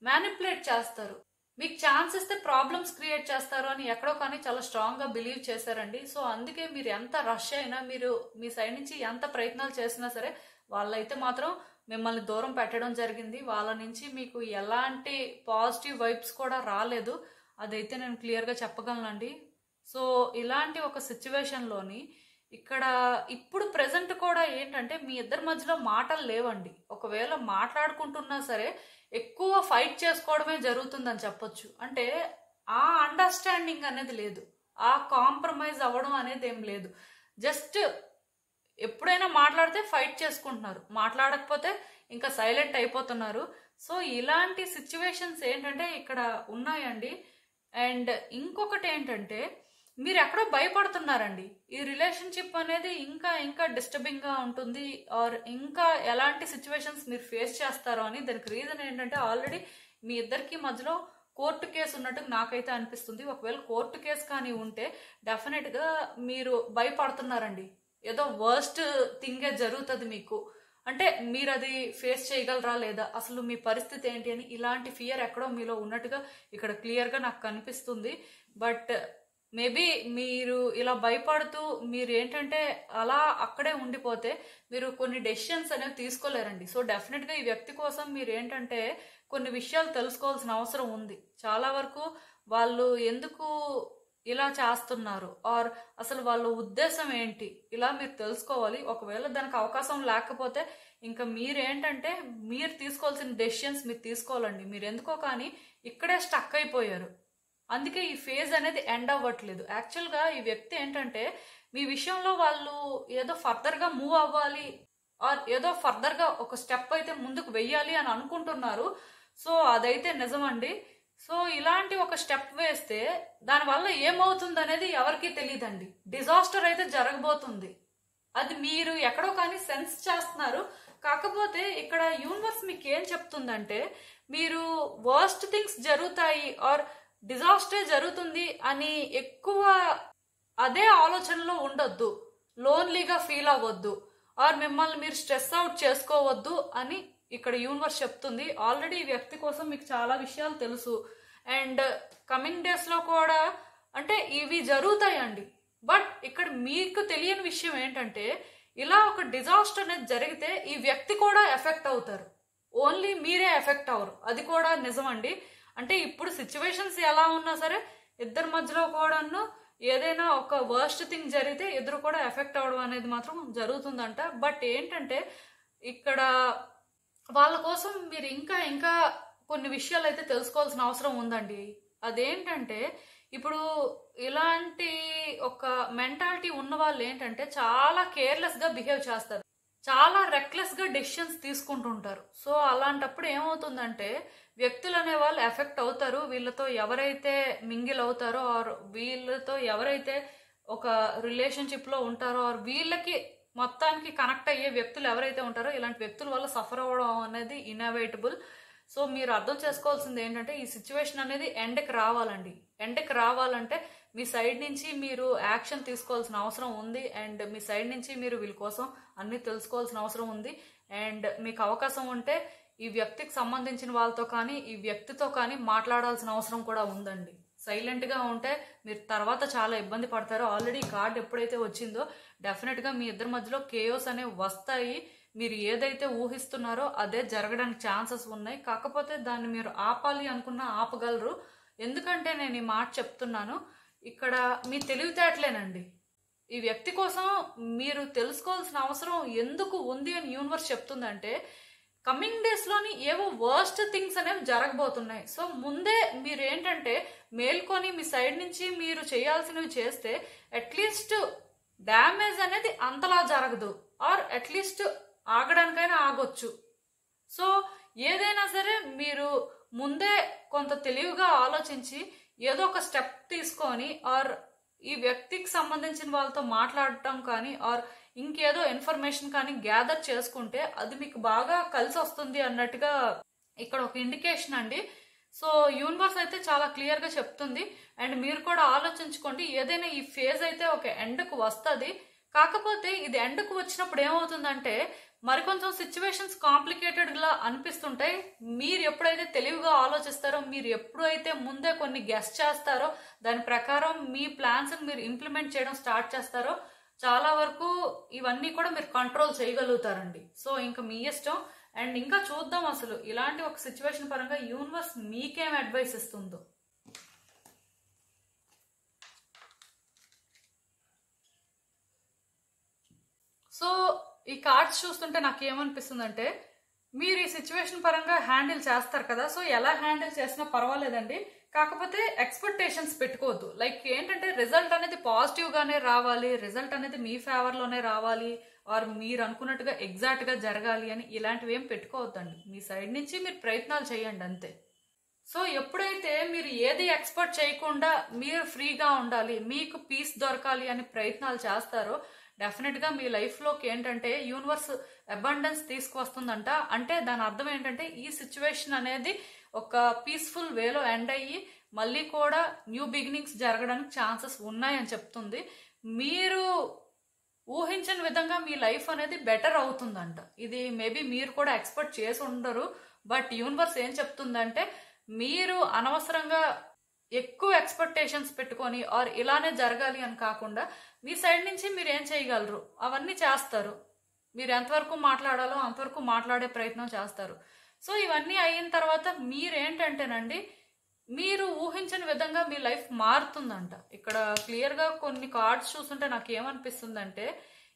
మ్యానిపులేట్ చేస్తారు, మీకు ఛాన్స్ ఇస్తే ప్రాబ్లమ్స్ క్రియేట్ చేస్తారు అని ఎక్కడో కానీ చాలా స్ట్రాంగ్గా బిలీవ్ చేశారండి. సో అందుకే మీరు ఎంత రష్ అయినా, మీరు మీ సైడ్ నుంచి ఎంత ప్రయత్నాలు చేసినా సరే వాళ్ళైతే మాత్రం మిమ్మల్ని దూరం పెట్టడం జరిగింది. వాళ్ళ నుంచి మీకు ఎలాంటి పాజిటివ్ వైబ్స్ కూడా రాలేదు, అదైతే నేను క్లియర్గా చెప్పగలనండి. సో ఇలాంటి ఒక సిచ్యువేషన్లోని ఇక్కడ ఇప్పుడు ప్రెజెంట్ కూడా ఏంటంటే మీ ఇద్దరి మధ్యలో మాటలు లేవండి. ఒకవేళ మాట్లాడుకుంటున్నా సరే ఎక్కువ ఫైట్ చేసుకోవడమే జరుగుతుందని చెప్పొచ్చు. అంటే ఆ అండర్స్టాండింగ్ అనేది లేదు, ఆ కాంప్రమైజ్ అవ్వడం అనేది ఏం లేదు. జస్ట్ ఎప్పుడైనా మాట్లాడితే ఫైట్ చేసుకుంటున్నారు, మాట్లాడకపోతే ఇంకా సైలెంట్ అయిపోతున్నారు. సో ఇలాంటి సిచ్యువేషన్స్ ఏంటంటే ఇక్కడ ఉన్నాయండి. అండ్ ఇంకొకటి ఏంటంటే మీరు ఎక్కడో భయపడుతున్నారండి, ఈ రిలేషన్షిప్ అనేది ఇంకా ఇంకా డిస్టర్బింగ్గా ఉంటుంది, ఆర్ ఇంకా ఎలాంటి సిచ్యువేషన్స్ మీరు ఫేస్ చేస్తారో అని. దానికి రీజన్ ఏంటంటే ఆల్రెడీ మీ ఇద్దరికి మధ్యలో కోర్టు కేసు ఉన్నట్టు నాకైతే అనిపిస్తుంది. ఒకవేళ కోర్టు కేసు కానీ ఉంటే డెఫినెట్గా మీరు భయపడుతున్నారండి, ఏదో వర్స్ట్ థింగే జరుగుతుంది మీకు, అంటే మీరు అది ఫేస్ చేయగలరా లేదా, అసలు మీ పరిస్థితి ఏంటి అని ఇలాంటి ఫియర్ ఎక్కడో మీలో ఉన్నట్టుగా ఇక్కడ క్లియర్గా నాకు కనిపిస్తుంది. బట్ మేబీ మీరు ఇలా భయపడుతూ మీరు ఏంటంటే అలా అక్కడే ఉండిపోతే మీరు కొన్ని డెసిషన్స్ అనేవి తీసుకోలేరండి. సో డెఫినెట్గా ఈ వ్యక్తి కోసం మీరు ఏంటంటే కొన్ని విషయాలు తెలుసుకోవాల్సిన అవసరం ఉంది. చాలా వరకు వాళ్ళు ఎందుకు ఇలా చేస్తున్నారు, ఆర్ అసలు వాళ్ళ ఉద్దేశం ఏంటి, ఇలా మీరు తెలుసుకోవాలి. ఒకవేళ దానికి అవకాశం లేకపోతే ఇంకా మీరేంటంటే మీరు తీసుకోవాల్సిన డెసిషన్స్ మీరు తీసుకోవాలండి. మీరు ఎందుకో కానీ ఇక్కడే స్టక్ అయిపోయారు, అందుకే ఈ ఫేజ్ అనేది ఎండ్ అవ్వట్లేదు. యాక్చువల్గా ఈ వ్యక్తి ఏంటంటే మీ విషయంలో వాళ్ళు ఏదో ఫర్దర్గా మూవ్ అవ్వాలి, ఆర్ ఏదో ఫర్దర్గా ఒక స్టెప్ అయితే ముందుకు వెయ్యాలి అని అనుకుంటున్నారు. సో అదైతే నిజమండి. సో ఇలాంటి ఒక స్టెప్ వేస్తే దానివల్ల ఏమవుతుంది అనేది ఎవరికీ తెలియదండి. డిజాస్టర్ అయితే జరగబోతుంది, అది మీరు ఎక్కడో కానీ సెన్స్ చేస్తున్నారు. కాకపోతే ఇక్కడ యూనివర్స్ మీకు ఏం చెప్తుందంటే మీరు వర్స్ట్ థింగ్స్ జరుగుతాయి ఆర్ డిజాస్టర్ జరుగుతుంది అని ఎక్కువ అదే ఆలోచనలో ఉండొద్దు, లోన్లీగా ఫీల్ అవ్వద్దు, ఆర్ మిమ్మల్ని మీరు స్ట్రెస్ అవుట్ చేసుకోవద్దు అని ఇక్కడ యూనివర్స్ చెప్తుంది. ఆల్రెడీ ఈ వ్యక్తి కోసం మీకు చాలా విషయాలు తెలుసు, అండ్ కమింగ్ డేస్లో కూడా అంటే ఇవి జరుగుతాయండి. బట్ ఇక్కడ మీకు తెలియని విషయం ఏంటంటే ఇలా ఒక డిజాస్టర్ అనేది జరిగితే ఈ వ్యక్తి కూడా ఎఫెక్ట్ అవుతారు. ఓన్లీ మీరే ఎఫెక్ట్ అవ్వరు, అది కూడా నిజమండి. అంటే ఇప్పుడు సిచ్యువేషన్స్ ఎలా ఉన్నా సరే ఇద్దరి మధ్యలో కూడాను ఏదైనా ఒక వర్స్ట్ థింగ్ జరిగితే ఇద్దరు కూడా ఎఫెక్ట్ అవ్వడం అనేది మాత్రం జరుగుతుందంట. బట్ ఏంటంటే ఇక్కడ వాళ్ళ కోసం మీరు ఇంకా ఇంకా కొన్ని విషయాలు అయితే తెలుసుకోవాల్సిన అవసరం ఉందండి. అదేంటంటే ఇప్పుడు ఇలాంటి ఒక మెంటాలిటీ ఉన్న వాళ్ళు ఏంటంటే చాలా కేర్లెస్గా బిహేవ్ చేస్తారు, చాలా రెక్లెస్గా డెసిషన్స్ తీసుకుంటుంటారు. సో అలాంటప్పుడు ఏమవుతుందంటే వ్యక్తులు అనే వాళ్ళు ఎఫెక్ట్ అవుతారు. వీళ్ళతో ఎవరైతే మింగిల్ అవుతారో ఆర్ వీళ్ళతో ఎవరైతే ఒక రిలేషన్షిప్లో ఉంటారో ఆర్ వీళ్ళకి మొత్తానికి కనెక్ట్ అయ్యే వ్యక్తులు ఎవరైతే ఉంటారో ఇలాంటి వ్యక్తుల వల్ల సఫర్ అవ్వడం అనేది ఇన్ఎవిటబుల్. సో మీరు అర్థం చేసుకోవాల్సింది ఏంటంటే ఈ సిచ్యువేషన్ అనేది ఎండ్కి రావాలండి. ఎండ్కి రావాలంటే మీ సైడ్ నుంచి మీరు యాక్షన్ తీసుకోవాల్సిన అవసరం ఉంది. అండ్ మీ సైడ్ నుంచి మీరు వీళ్ళ కోసం అన్నీ తెలుసుకోవాల్సిన అవసరం ఉంది. అండ్ మీకు అవకాశం ఉంటే ఈ వ్యక్తికి సంబంధించిన వాళ్ళతో కానీ ఈ వ్యక్తితో కానీ మాట్లాడాల్సిన అవసరం కూడా ఉందండి. సైలెంట్గా ఉంటే మీరు తర్వాత చాలా ఇబ్బంది పడతారు. ఆల్రెడీ కార్డ్ ఎప్పుడైతే వచ్చిందో డెఫినెట్గా మీ ఇద్దరి మధ్యలో కేయోస్ అనేవి వస్తాయి. మీరు ఏదైతే ఊహిస్తున్నారో అదే జరగడానికి ఛాన్సెస్ ఉన్నాయి. కాకపోతే దాన్ని మీరు ఆపాలి అనుకున్నా ఆపగలరు. ఎందుకంటే నేను ఈ మాట చెప్తున్నాను, ఇక్కడ మీ తెలివితేటలేనండి. ఈ వ్యక్తి కోసం మీరు తెలుసుకోవాల్సిన అవసరం ఎందుకు ఉంది అని యూనివర్స్ చెప్తుందంటే కమింగ్ డేస్లోని ఏవో వర్స్ట్ థింగ్స్ అనేవి జరగబోతున్నాయి. సో ముందే మీరు ఏంటంటే మేల్కొని మీ సైడ్ నుంచి మీరు చేయాల్సినవి చేస్తే అట్లీస్ట్ డ్యామేజ్ అనేది అంతలా జరగదు, ఆర్ అట్లీస్ట్ ఆగడానికైనా ఆగొచ్చు. సో ఏదైనా సరే మీరు ముందే కొంత తెలివిగా ఆలోచించి ఏదో ఒక స్టెప్ తీసుకొని ఆర్ ఈ వ్యక్తికి సంబంధించిన వాళ్ళతో మాట్లాడటం కానీ ఆర్ ఇంకేదో ఇన్ఫర్మేషన్ కానీ గ్యాదర్ చేసుకుంటే అది మీకు బాగా కలిసి వస్తుంది అన్నట్టుగా ఇక్కడ ఒక ఇండికేషన్ అండి. సో యూనివర్స్ అయితే చాలా క్లియర్గా చెప్తుంది. అండ్ మీరు కూడా ఆలోచించుకోండి, ఏదైనా ఈ ఫేజ్ అయితే ఒక ఎండ్కు వస్తుంది. కాకపోతే ఇది ఎండ్కు వచ్చినప్పుడు ఏమవుతుందంటే మరికొంచెం సిచ్యువేషన్స్ కాంప్లికేటెడ్గా అనిపిస్తుంటాయి. మీరు ఎప్పుడైతే తెలివిగా ఆలోచిస్తారో, మీరు ఎప్పుడైతే ముందే కొన్ని గెస్ చేస్తారో, దాని ప్రకారం మీ ప్లాన్స్ మీరు ఇంప్లిమెంట్ చేయడం స్టార్ట్ చేస్తారో చాలా వరకు ఇవన్నీ కూడా మీరు కంట్రోల్ చేయగలుగుతారండి. సో ఇంకా మీ ఇష్టం. అండ్ ఇంకా చూద్దాం అసలు ఇలాంటి ఒక సిచ్యువేషన్ పరంగా యూనివర్స్ మీకేం అడ్వైస్ ఇస్తుందో. సో ఈ కార్డ్స్ చూస్తుంటే నాకు ఏమనిపిస్తుందంటే మీరు ఈ సిచ్యువేషన్ పరంగా హ్యాండిల్ చేస్తారు కదా. సో ఎలా హ్యాండిల్ చేసినా పర్వాలేదండి, కాకపోతే ఎక్స్పెక్టేషన్స్ పెట్టుకోవద్దు. లైక్ ఏంటంటే రిజల్ట్ అనేది పాజిటివ్గానే రావాలి, రిజల్ట్ అనేది మీ ఫేవర్లోనే రావాలి, ఆర్ మీరు అనుకున్నట్టుగా ఎగ్జాక్ట్గా జరగాలి అని ఇలాంటివి ఏం పెట్టుకోవద్దండి. మీ సైడ్ నుంచి మీరు ప్రయత్నాలు చేయండి అంతే. సో ఎప్పుడైతే మీరు ఏది ఎక్స్పెక్ట్ చేయకుండా మీరు ఫ్రీగా ఉండాలి, మీకు పీస్ దొరకాలి అని ప్రయత్నాలు చేస్తారో డెఫినెట్గా మీ లైఫ్లోకి ఏంటంటే యూనివర్స్ అబండెన్స్ తీసుకువస్తుందంట. అంటే దాని అర్థం ఏంటంటే ఈ సిచ్యువేషన్ అనేది ఒక పీస్ఫుల్ వేలో ఎండ్ అయ్యి మళ్ళీ కూడా న్యూ బిగినింగ్స్ జరగడానికి ఛాన్సెస్ ఉన్నాయని చెప్తుంది. మీరు ఊహించని విధంగా మీ లైఫ్ అనేది బెటర్ అవుతుందంట. ఇది మేబీ మీరు కూడా ఎక్స్పెక్ట్ చేసి ఉండరు. బట్ యూనివర్స్ ఏం చెప్తుందంటే మీరు అనవసరంగా ఎక్కువ ఎక్స్పెక్టేషన్స్ పెట్టుకొని ఆర్ ఇలానే జరగాలి అని కాకుండా మీ సైడ్ నుంచి మీరు ఏం చేయగలరు అవన్నీ చేస్తారు. మీరు ఎంతవరకు మాట్లాడాలో అంతవరకు మాట్లాడే ప్రయత్నం చేస్తారు. సో ఇవన్నీ అయిన తర్వాత మీరేంటంటేనండి మీరు ఊహించని విధంగా మీ లైఫ్ మారుతుందంట. ఇక్కడ క్లియర్గా కొన్ని కార్డ్స్ చూస్తుంటే నాకు ఏమనిపిస్తుందంటే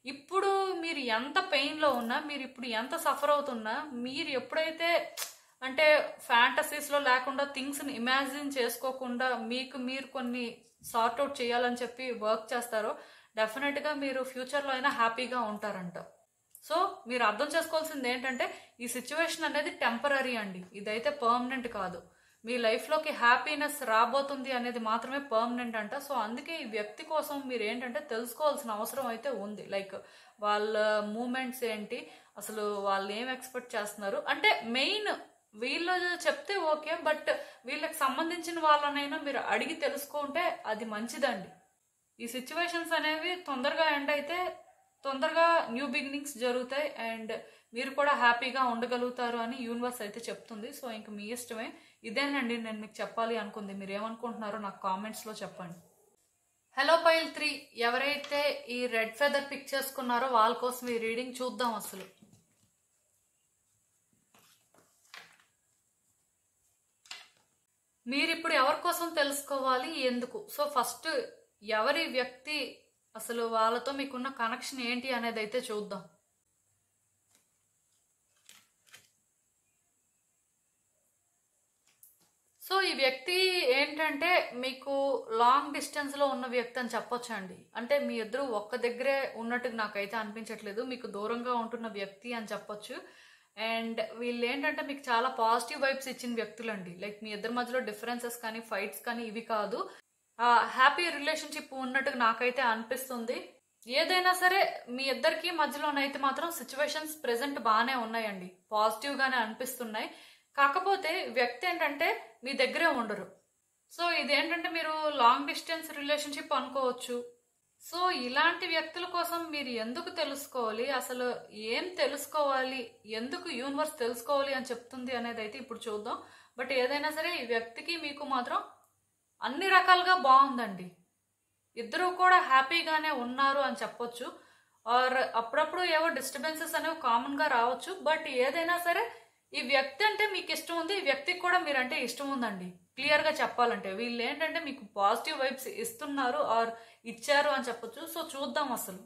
ఇప్పుడు మీరు ఎంత పెయిన్లో ఉన్నా, మీరు ఇప్పుడు ఎంత సఫర్ అవుతున్నా, మీరు ఎప్పుడైతే అంటే ఫ్యాంటసీస్లో లేకుండా థింగ్స్ని ఇమాజిన్ చేసుకోకుండా మీకు మీరు కొన్ని సార్ట్అవుట్ చేయాలని చెప్పి వర్క్ చేస్తారో డెఫినెట్గా మీరు ఫ్యూచర్లో అయినా హ్యాపీగా ఉంటారంట. సో మీరు అర్థం చేసుకోవాల్సింది ఏంటంటే ఈ సిచ్యువేషన్ అనేది టెంపరీ అండి, ఇదైతే పర్మనెంట్ కాదు. మీ లైఫ్లోకి హ్యాపీనెస్ రాబోతుంది అనేది మాత్రమే పర్మనెంట్ అంట. సో అందుకే ఈ వ్యక్తి కోసం మీరు ఏంటంటే తెలుసుకోవాల్సిన అవసరం అయితే ఉంది. లైక్ వాళ్ళ మూమెంట్స్ ఏంటి, అసలు వాళ్ళు ఏం ఎక్స్పెక్ట్ చేస్తున్నారు అంటే మెయిన్ వీళ్ళు చెప్తే ఓకే, బట్ వీళ్ళకి సంబంధించిన వాళ్ళనైనా మీరు అడిగి తెలుసుకుంటే అది మంచిదండి. ఈ సిచ్యువేషన్స్ అనేవి తొందరగా ఎండ్ అయితే తొందరగా న్యూ బిగినింగ్స్ జరుగుతాయి అండ్ మీరు కూడా హ్యాపీగా ఉండగలుగుతారు అని యూనివర్స్ అయితే చెప్తుంది. సో ఇంక మీ ఇష్టమే. ఇదేనండి నేను మీకు చెప్పాలి అనుకుంది. మీరు ఏమనుకుంటున్నారో నాకు కామెంట్స్లో చెప్పండి. హలో పైల్ 3 ఎవరైతే ఈ రెడ్ ఫెదర్ పిక్ చేసుకున్నారో వాళ్ళ కోసం ఈ రీడింగ్ చూద్దాం. అసలు మీరు ఇప్పుడు ఎవరి కోసం తెలుసుకోవాలి, ఎందుకు? సో ఫస్ట్ ఎవరి వ్యక్తి, అసలు వాళ్ళతో మీకున్న కనెక్షన్ ఏంటి అనేది అయితే చూద్దాం. సో ఈ వ్యక్తి ఏంటంటే మీకు లాంగ్ డిస్టెన్స్ లో ఉన్న వ్యక్తి అని చెప్పొచ్చండి. అంటే మీ ఇద్దరు ఒక్క దగ్గరే ఉన్నట్టుగా నాకైతే అనిపించట్లేదు, మీకు దూరంగా ఉంటున్న వ్యక్తి అని చెప్పొచ్చు. అండ్ వీళ్ళు ఏంటంటే మీకు చాలా పాజిటివ్ వైబ్స్ ఇచ్చిన వ్యక్తులండి. లైక్ మీ ఇద్దరి మధ్యలో డిఫరెన్సెస్ కానీ ఫైట్స్ కానీ ఇవి కాదు, హ్యాపీ రిలేషన్షిప్ ఉన్నట్టుగా నాకైతే అనిపిస్తుంది. ఏదైనా సరే మీ ఇద్దరికి మధ్యలోనైతే మాత్రం సిచ్యువేషన్స్ ప్రెసెంట్ బాగానే ఉన్నాయండి, పాజిటివ్ గానే అనిపిస్తున్నాయి. కాకపోతే వ్యక్తి ఏంటంటే మీ దగ్గరే ఉండరు. సో ఇదేంటంటే మీరు లాంగ్ డిస్టెన్స్ రిలేషన్షిప్ అనుకోవచ్చు. సో ఇలాంటి వ్యక్తుల కోసం మీరు ఎందుకు తెలుసుకోవాలి, అసలు ఏం తెలుసుకోవాలి, ఎందుకు యూనివర్స్ తెలుసుకోవాలి అని చెప్తుంది అనేది అయితే ఇప్పుడు చూద్దాం. బట్ ఏదైనా సరే ఈ వ్యక్తికి మీకు మాత్రం అన్ని రకాలుగా బాగుందండి, ఇద్దరు కూడా హ్యాపీగానే ఉన్నారు అని చెప్పొచ్చు. ఆర్ అప్పుడప్పుడు ఏవో డిస్టర్బెన్సెస్ అనేవి కామన్ గా రావచ్చు. బట్ ఏదైనా సరే ఈ వ్యక్తి అంటే మీకు ఇష్టం ఉంది, ఈ వ్యక్తికి కూడా మీరంటే ఇష్టం ఉందండి. క్లియర్ గా చెప్పాలంటే వీళ్ళు ఏంటంటే మీకు పాజిటివ్ వైబ్స్ ఇస్తున్నారు ఆర్ ఇచ్చారు అని చెప్పొచ్చు. సో చూద్దాం అసలు.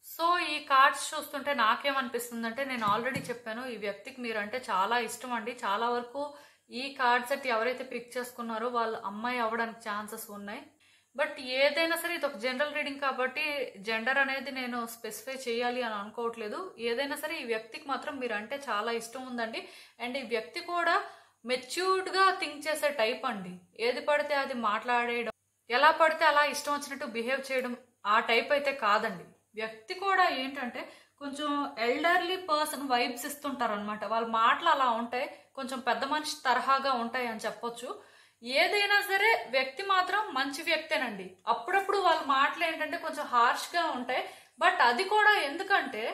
సో ఈ కార్డ్స్ చూస్తుంటే నాకేమనిపిస్తుందంటే, నేను ఆల్రెడీ చెప్పాను ఈ వ్యక్తికి మీరంటే చాలా ఇష్టం అండి. చాలా వరకు ఈ కార్డ్ సెట్ ఎవరైతే పిక్ చేసుకున్నారో వాళ్ళ అమ్మాయి అవ్వడానికి ఛాన్సెస్ ఉన్నాయి. బట్ ఏదైనా సరే ఇది ఒక జనరల్ రీడింగ్ కాబట్టి జెండర్ అనేది నేను స్పెసిఫై చేయాలి అని అనుకోవట్లేదు. ఏదైనా సరే ఈ వ్యక్తికి మాత్రం మీరంటే చాలా ఇష్టం ఉందండి. అండ్ ఈ వ్యక్తి కూడా మెచ్యూర్డ్ గా థింక్ చేసే టైప్ అండి. ఏది పడితే అది మాట్లాడేయడం, ఎలా పడితే అలా ఇష్టం వచ్చినట్టు బిహేవ్ చేయడం ఆ టైప్ అయితే కాదండి. వ్యక్తి కూడా ఏంటంటే కొంచెం ఎల్డర్లీ పర్సన్ వైబ్స్ ఇస్తుంటారు అనమాట. వాళ్ళ మాటలు అలా ఉంటాయి, కొంచెం పెద్ద మనిషి తరహాగా ఉంటాయి అని చెప్పొచ్చు. ఏదైనా సరే వ్యక్తి మాత్రం మంచి వ్యక్తేనండి. అప్పుడప్పుడు వాళ్ళ మాటలు ఏంటంటే కొంచెం హార్ష్ గా ఉంటాయి. బట్ అది కూడా ఎందుకంటే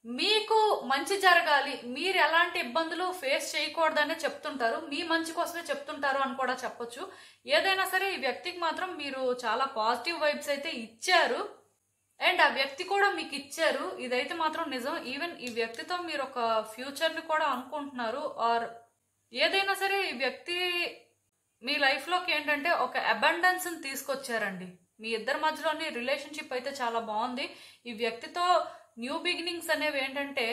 మీకు మంచి జరగాలి, మీరు ఎలాంటి ఇబ్బందులు ఫేస్ చేయకూడదనే చెప్తుంటారు, మీ మంచి కోసమే చెప్తుంటారు అని కూడా చెప్పొచ్చు. ఏదైనా సరే ఈ వ్యక్తికి మాత్రం మీరు చాలా పాజిటివ్ వైబ్స్ అయితే ఇచ్చారు అండ్ ఆ వ్యక్తి కూడా మీకు ఇచ్చారు, ఇదైతే మాత్రం నిజం. ఈవెన్ ఈ వ్యక్తితో మీరు ఒక ఫ్యూచర్ ని కూడా అనుకుంటున్నారు. ఆర్ ఏదైనా సరే ఈ వ్యక్తి మీ లైఫ్ లోకి ఏంటంటే ఒక అబండెన్స్ ని తీసుకొచ్చారండి. మీ ఇద్దరి మధ్యలోని రిలేషన్షిప్ అయితే చాలా బాగుంది. ఈ వ్యక్తితో న్యూ బిగినింగ్స్ అనేవి ఏంటంటే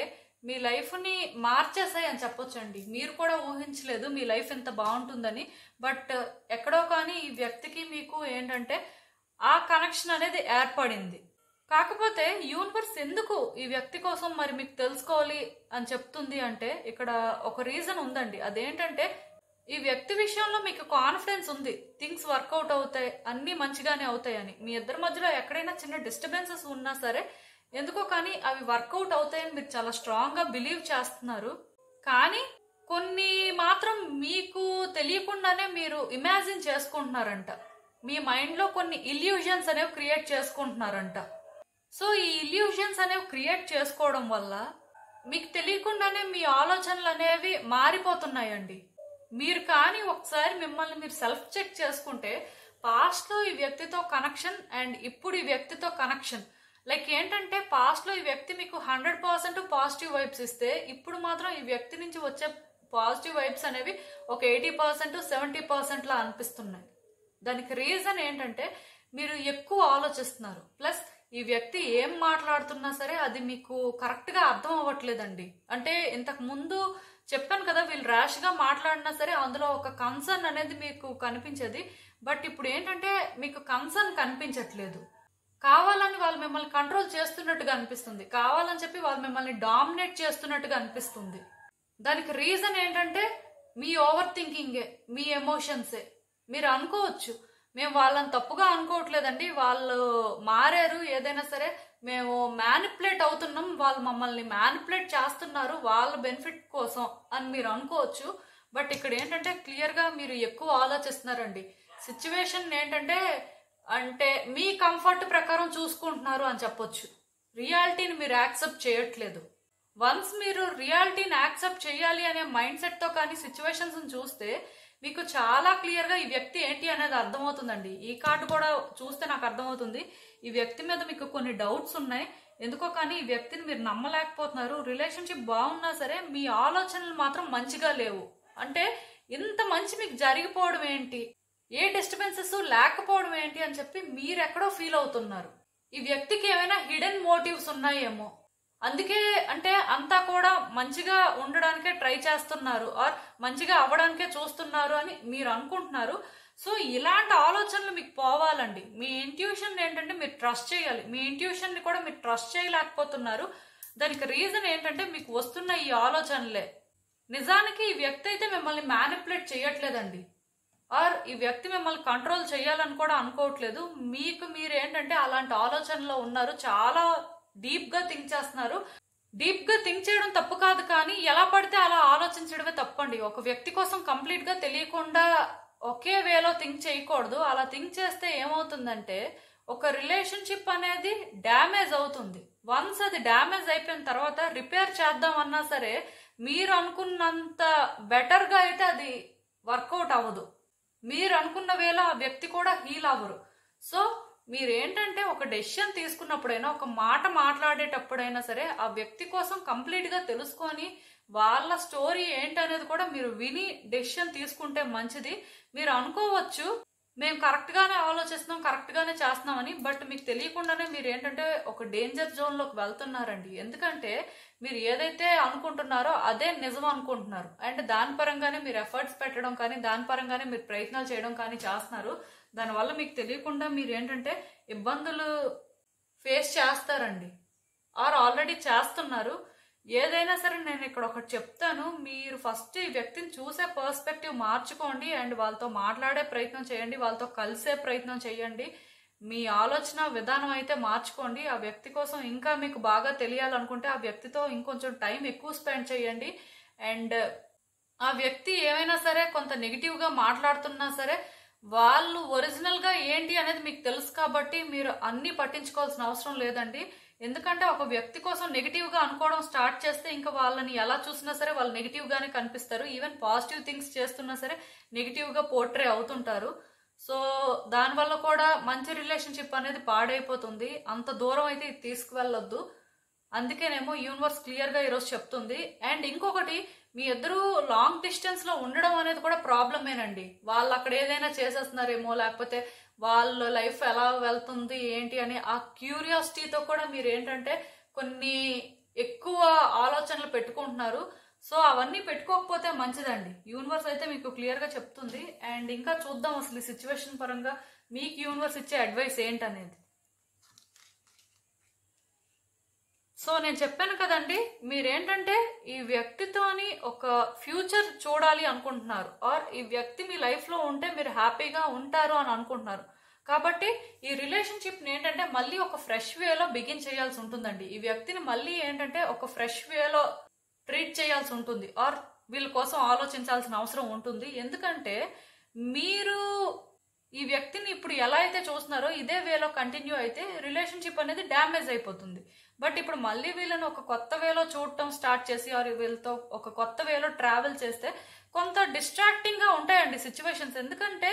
మీ లైఫ్ ని మార్చేసాయి అని చెప్పొచ్చండి. మీరు కూడా ఊహించలేదు మీ లైఫ్ ఎంత బాగుంటుందని. బట్ ఎక్కడో కానీ ఈ వ్యక్తికి మీకు ఏంటంటే ఆ కనెక్షన్ అనేది ఏర్పడింది. కాకపోతే యూనివర్స్ ఎందుకు ఈ వ్యక్తి కోసం మరి మీకు తెలుసుకోవాలి అని చెప్తుంది అంటే ఇక్కడ ఒక రీజన్ ఉందండి. అదేంటంటే ఈ వ్యక్తి విషయంలో మీకు కాన్ఫిడెన్స్ ఉంది, థింగ్స్ వర్కౌట్ అవుతాయి, అన్ని మంచిగానే అవుతాయని. మీ ఇద్దరి మధ్యలో ఎక్కడైనా చిన్న డిస్టర్బెన్సెస్ ఉన్నా సరే ఎందుకో కానీ అవి వర్కౌట్ అవుతాయని మీరు చాలా స్ట్రాంగ్ గా బిలీవ్ చేస్తున్నారు. కానీ కొన్ని మాత్రం మీకు తెలియకుండానే మీరు ఇమాజిన్ చేసుకుంటున్నారంట. మీ మైండ్ లో కొన్ని ఇల్యూజన్స్ అనేవి క్రియేట్ చేసుకుంటున్నారంట. సో ఈ ఇల్యూజన్స్ అనేవి క్రియేట్ చేసుకోవడం వల్ల మీకు తెలియకుండానే మీ ఆలోచనలు అనేవి మారిపోతున్నాయండి. మీరు కానీ ఒకసారి మిమ్మల్ని మీరు సెల్ఫ్ చెక్ చేసుకుంటే పాస్ట్ లో ఈ వ్యక్తితో కనెక్షన్ అండ్ ఇప్పుడు ఈ వ్యక్తితో కనెక్షన్, లైక్ ఏంటంటే పాస్ట్ లో ఈ వ్యక్తి మీకు 100% పాజిటివ్ వైబ్స్ ఇస్తే ఇప్పుడు మాత్రం ఈ వ్యక్తి నుంచి వచ్చే పాజిటివ్ వైబ్స్ అనేవి ఒక 80% 70% లా అనిపిస్తున్నాయి. దానికి రీజన్ ఏంటంటే మీరు ఎక్కువ ఆలోచిస్తున్నారు, ప్లస్ ఈ వ్యక్తి ఏం మాట్లాడుతున్నా సరే అది మీకు కరెక్ట్ గా అర్థం అవ్వట్లేదండి. అంటే ఇంతకు ముందు చెప్పాను కదా, వీళ్ళు ర్యాష్ గా మాట్లాడినా సరే అందులో ఒక కన్సర్న్ అనేది మీకు కనిపించేది. బట్ ఇప్పుడు ఏంటంటే మీకు కన్సర్న్ కనిపించట్లేదు, కావాలని వాళ్ళు మిమ్మల్ని కంట్రోల్ చేస్తున్నట్టుగా అనిపిస్తుంది, కావాలని చెప్పి వాళ్ళు మిమ్మల్ని డామినేట్ చేస్తున్నట్టుగా అనిపిస్తుంది. దానికి రీజన్ ఏంటంటే మీ ఓవర్ థింకింగే, మీ ఎమోషన్సే. మీరు అనుకోవచ్చు మేము వాళ్ళని తప్పుగా అనుకోవట్లేదండి, వాళ్ళు మారారు, ఏదైనా సరే మేము మ్యానిపులేట్ అవుతున్నాం, వాళ్ళు మమ్మల్ని మ్యానిపులేట్ చేస్తున్నారు వాళ్ళ బెనిఫిట్ కోసం అని మీరు అనుకోవచ్చు. బట్ ఇక్కడ ఏంటంటే క్లియర్ గా మీరు ఎక్కువ ఆలోచిస్తున్నారండి. సిచ్యువేషన్ ఏంటంటే అంటే మీ కంఫర్ట్ ప్రకారం చూసుకుంటున్నారు అని చెప్పొచ్చు. రియాలిటీని మీరు యాక్సెప్ట్ చేయట్లేదు. వన్స్ మీరు రియాలిటీని యాక్సెప్ట్ చేయాలి అనే మైండ్ సెట్ తో కానీ సిచ్యువేషన్స్ చూస్తే మీకు చాలా క్లియర్ గా ఈ వ్యక్తి ఏంటి అనేది అర్థమవుతుందండి. ఈ కార్డు కూడా చూస్తే నాకు అర్థమవుతుంది. ఈ వ్యక్తి మీద మీకు కొన్ని డౌట్స్ ఉన్నాయి. ఎందుకో కానీ ఈ వ్యక్తిని మీరు నమ్మలేకపోతున్నారు. రిలేషన్షిప్ బాగున్నా సరే మీ ఆలోచనలు మాత్రం మంచిగా లేవు. అంటే ఇంత మంచి మీకు జరిగిపోవడం ఏంటి, ఏ డిస్టర్బెన్సెస్ లేకపోవడం ఏంటి అని చెప్పి మీరెక్కడో ఫీల్ అవుతున్నారు. ఈ వ్యక్తికి ఏమైనా హిడెన్ మోటివ్స్ ఉన్నాయేమో, అందుకే అంటే అంతా కూడా మంచిగా ఉండడానికే ట్రై చేస్తున్నారు ఆర్ మంచిగా అవ్వడానికే చూస్తున్నారు అని మీరు అనుకుంటున్నారు. సో ఇలాంటి ఆలోచనలు మీకు పోవాలండి. మీ ఇంట్యూషన్ ఏంటంటే మీరు ట్రస్ట్ చేయాలి. మీ ఇంట్యూషన్ ని కూడా మీరు ట్రస్ట్ చేయలేకపోతున్నారు. దానికి రీజన్ ఏంటంటే మీకు వస్తున్న ఈ ఆలోచనలే. నిజానికి ఈ వ్యక్తి అయితే మిమ్మల్ని మ్యానిపులేట్ చేయట్లేదండి, ఆర్ ఈ వ్యక్తి మిమ్మల్ని కంట్రోల్ చేయాలని కూడా అనుకోవట్లేదు. మీకు మీరు ఏంటంటే అలాంటి ఆలోచనలో ఉన్నారు. చాలా డీప్ గా థింక్ చేస్తున్నారు. డీప్ గా థింక్ చేయడం తప్పు కాదు, కానీ ఎలా పడితే అలా ఆలోచించడమే తప్పండి. ఒక వ్యక్తి కోసం కంప్లీట్ గా తెలియకుండా ఒకే వేలో థింక్ చేయకూడదు. అలా థింక్ చేస్తే ఏమవుతుందంటే ఒక రిలేషన్షిప్ అనేది డ్యామేజ్ అవుతుంది. వన్స్ అది డ్యామేజ్ అయిపోయిన తర్వాత రిపేర్ చేద్దామన్నా సరే మీరు అనుకున్నంత బెటర్ గా అయితే అది వర్కౌట్ అవ్వదు. మీరు అనుకున్న వేళ ఆ వ్యక్తి కూడా హీల్ అవ్వరు. సో మీరేంటంటే ఒక డెసిషన్ తీసుకున్నప్పుడైనా, ఒక మాట మాట్లాడేటప్పుడైనా సరే ఆ వ్యక్తి కోసం కంప్లీట్ గా తెలుసుకొని వాళ్ళ స్టోరీ ఏంటనేది కూడా మీరు విని డెసిషన్ తీసుకుంటే మంచిది. మీరు అనుకోవచ్చు మేము కరెక్ట్ గానే ఆలోచిస్తున్నాం, కరెక్ట్ గానే చేస్తున్నామని, బట్ మీకు తెలియకుండానే మీరు ఏంటంటే ఒక డేంజర్ జోన్ లోకి వెళ్తున్నారండి. ఎందుకంటే మీరు ఏదైతే అనుకుంటున్నారో అదే నిజం అనుకుంటున్నారు, అండ్ దాని పరంగానే మీరు ఎఫర్ట్స్ పెట్టడం కానీ, దాని పరంగానే మీరు ప్రయత్నాలు చేయడం కానీ చేస్తున్నారు. దానివల్ల మీకు తెలియకుండా మీరు ఏంటంటే ఇబ్బందులు ఫేస్ చేస్తారండి, ఆర్ ఆల్రెడీ చేస్తున్నారు. ఏదైనా సరే నేను ఇక్కడ ఒకటి చెప్తాను, మీరు ఫస్ట్ ఈ వ్యక్తిని చూసే పర్స్పెక్టివ్ మార్చుకోండి అండ్ వాళ్ళతో మాట్లాడే ప్రయత్నం చేయండి, వాళ్ళతో కలిసే ప్రయత్నం చేయండి. మీ ఆలోచన విధానం అయితే మార్చుకోండి. ఆ వ్యక్తి కోసం ఇంకా మీకు బాగా తెలియాలనుకుంటే ఆ వ్యక్తితో ఇంకొంచెం టైం ఎక్కువ స్పెండ్ చేయండి. అండ్ ఆ వ్యక్తి ఏమైనా సరే కొంత నెగిటివ్ గా మాట్లాడుతున్నా సరే వాళ్ళు ఒరిజినల్ గా ఏంటి అనేది మీకు తెలుసు కాబట్టి మీరు అన్ని పట్టించుకోవాల్సిన అవసరం లేదండి. ఎందుకంటే ఒక వ్యక్తి కోసం నెగిటివ్ గా అనుకోవడం స్టార్ట్ చేస్తే ఇంకా వాళ్ళని ఎలా చూసినా సరే వాళ్ళు నెగిటివ్ గానే కనిపిస్తారు. ఈవెన్ పాజిటివ్ థింగ్స్ చేస్తున్నా సరే నెగిటివ్ గా పోర్ట్రే అవుతుంటారు. సో దానివల్ల కూడా మంచి రిలేషన్షిప్ అనేది పాడైపోతుంది. అంత దూరం అయితే ఇది తీసుకువెళ్ళొద్దు. అందుకేనేమో యూనివర్స్ క్లియర్ గా ఈరోజు చెప్తుంది. అండ్ ఇంకొకటి, మీ ఇద్దరు లాంగ్ డిస్టెన్స్ లో ఉండడం అనేది కూడా ప్రాబ్లమేనండి. వాళ్ళు అక్కడ ఏదైనా చేసేస్తున్నారేమో, లేకపోతే వాళ్ళ లైఫ్ ఎలా వెళ్తుంది ఏంటి అని ఆ క్యూరియాసిటీతో కూడా మీరు ఏంటంటే కొన్ని ఎక్కువ ఆలోచనలు పెట్టుకుంటున్నారు. సో అవన్నీ పెట్టుకోకపోతే మంచిదండి. యూనివర్స్ అయితే మీకు క్లియర్ గా చెప్తుంది. అండ్ ఇంకా చూద్దాం అసలు ఈ సిచ్యువేషన్ పరంగా మీకు యూనివర్స్ ఇచ్చే అడ్వైస్ ఏంటనేది. సో నేను చెప్పాను కదండి, మీరేంటంటే ఈ వ్యక్తితోని ఒక ఫ్యూచర్ చూడాలి అనుకుంటున్నారు, ఆర్ ఈ వ్యక్తి మీ లైఫ్ లో ఉంటే మీరు హ్యాపీగా ఉంటారు అని అనుకుంటున్నారు. కాబట్టి ఈ రిలేషన్షిప్ ని ఏంటంటే మళ్ళీ ఒక ఫ్రెష్ వేలో బిగిన్ చేయాల్సి ఉంటుందండి. ఈ వ్యక్తిని మళ్ళీ ఏంటంటే ఒక ఫ్రెష్ వేలో ట్రీట్ చేయాల్సి ఉంటుంది, ఆర్ వీళ్ళ కోసం ఆలోచించాల్సిన అవసరం ఉంటుంది. ఎందుకంటే మీరు ఈ వ్యక్తిని ఇప్పుడు ఎలా అయితే చూస్తున్నారో ఇదే వేలో కంటిన్యూ అయితే రిలేషన్షిప్ అనేది డ్యామేజ్ అయిపోతుంది. బట్ ఇప్పుడు మళ్ళీ వీళ్ళని ఒక కొత్త వేలో చూడటం స్టార్ట్ చేసి ఆర్ వీళ్ళతో ఒక కొత్త వేలో ట్రావెల్ చేస్తే కొంత డిస్ట్రాక్టింగ్ గా ఉంటాయండి సిచ్యువేషన్స్. ఎందుకంటే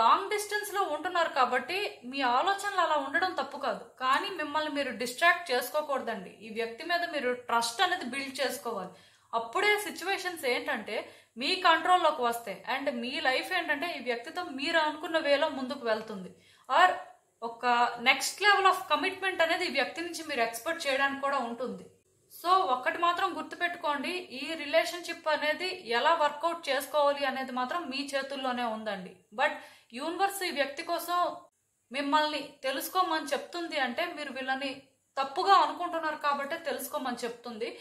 లాంగ్ డిస్టెన్స్ లో ఉంటున్నారు కాబట్టి మీ ఆలోచనలు అలా ఉండడం తప్పు కాదు, కానీ మిమ్మల్ని మీరు డిస్ట్రాక్ట్ చేసుకోకూడదండి. ఈ వ్యక్తి మీద మీరు ట్రస్ట్ అనేది బిల్డ్ చేసుకోవాలి. అప్పుడే సిచ్యువేషన్స్ ఏంటంటే మీ కంట్రోల్లోకి వస్తాయి అండ్ మీ లైఫ్ ఏంటంటే ఈ వ్యక్తితో మీరు అనుకున్న వేలో ముందుకు వెళ్తుంది, ఆర్ ఒక నెక్స్ట్ లెవెల్ ఆఫ్ కమిట్మెంట్ అనేది ఈ వ్యక్తి నుంచి మీరు ఎక్స్పెక్ట్ చేయడానికి కూడా ఉంటుంది. సో ఒక్కటి మాత్రం గుర్తుపెట్టుకోండి, ఈ రిలేషన్షిప్ అనేది ఎలా వర్కౌట్ చేసుకోవాలి అనేది మాత్రం మీ చేతుల్లోనే ఉందండి. బట్ యూనివర్స్ ఈ వ్యక్తి కోసం మిమ్మల్ని తెలుసుకోమని చెప్తుంది అంటే మీరు వీళ్ళని తప్పుగా అనుకుంటున్నారు కాబట్టి తెలుసుకోమని చెప్తుంది.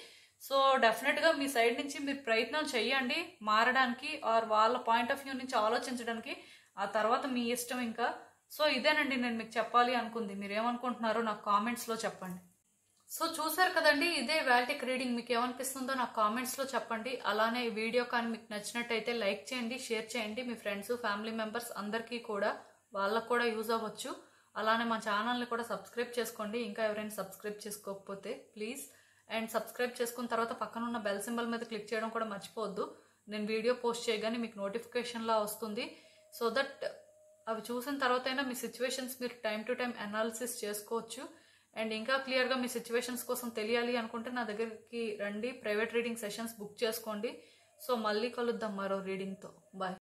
సో డెఫినెట్ గా మీ సైడ్ నుంచి మీరు ప్రయత్నం చేయండి మారడానికి, ఆర్ వాళ్ళ పాయింట్ ఆఫ్ వ్యూ నుంచి ఆలోచించడానికి. ఆ తర్వాత మీ ఇష్టం ఇంకా. సో ఇదేనండి నేను మీకు చెప్పాలి అనుకుంది. మీరు ఏమనుకుంటున్నారో నాకు కామెంట్స్ లో చెప్పండి. సో చూసారు కదండి, ఇదే వాల్టిక్ రీడింగ్. మీకు ఏమనిపిస్తుందో నాకు కామెంట్స్ లో చెప్పండి. అలానే ఈ వీడియో కానీ మీకు నచ్చినట్టయితే లైక్ చేయండి, షేర్ చేయండి. మీ ఫ్రెండ్స్, ఫ్యామిలీ మెంబర్స్ అందరికీ కూడా, వాళ్ళకు కూడా యూజ్ అవ్వచ్చు. అలానే మా ఛానల్ని కూడా సబ్స్క్రైబ్ చేసుకోండి, ఇంకా ఎవరైనా సబ్స్క్రైబ్ చేసుకోకపోతే ప్లీజ్. అండ్ సబ్స్క్రైబ్ చేసుకున్న తర్వాత పక్కన ఉన్న బెల్ సింబల్ మీద క్లిక్ చేయడం కూడా మర్చిపోవద్దు. నేను వీడియో పోస్ట్ చేయగానే మీకు నోటిఫికేషన్లా వస్తుంది. సో దట్ అవి చూసిన తర్వాత అయినా మీ సిచ్యువేషన్స్ మీరు టైం టు టైం అనాలిసిస్ చేసుకోవచ్చు. అండ్ ఇంకా క్లియర్గా మీ సిచ్యువేషన్స్ కోసం తెలియాలి అనుకుంటే నా దగ్గరికి రండి, ప్రైవేట్ రీడింగ్ సెషన్స్ బుక్ చేసుకోండి. సో మళ్ళీ కలుద్దాం మరో రీడింగ్తో. బాయ్.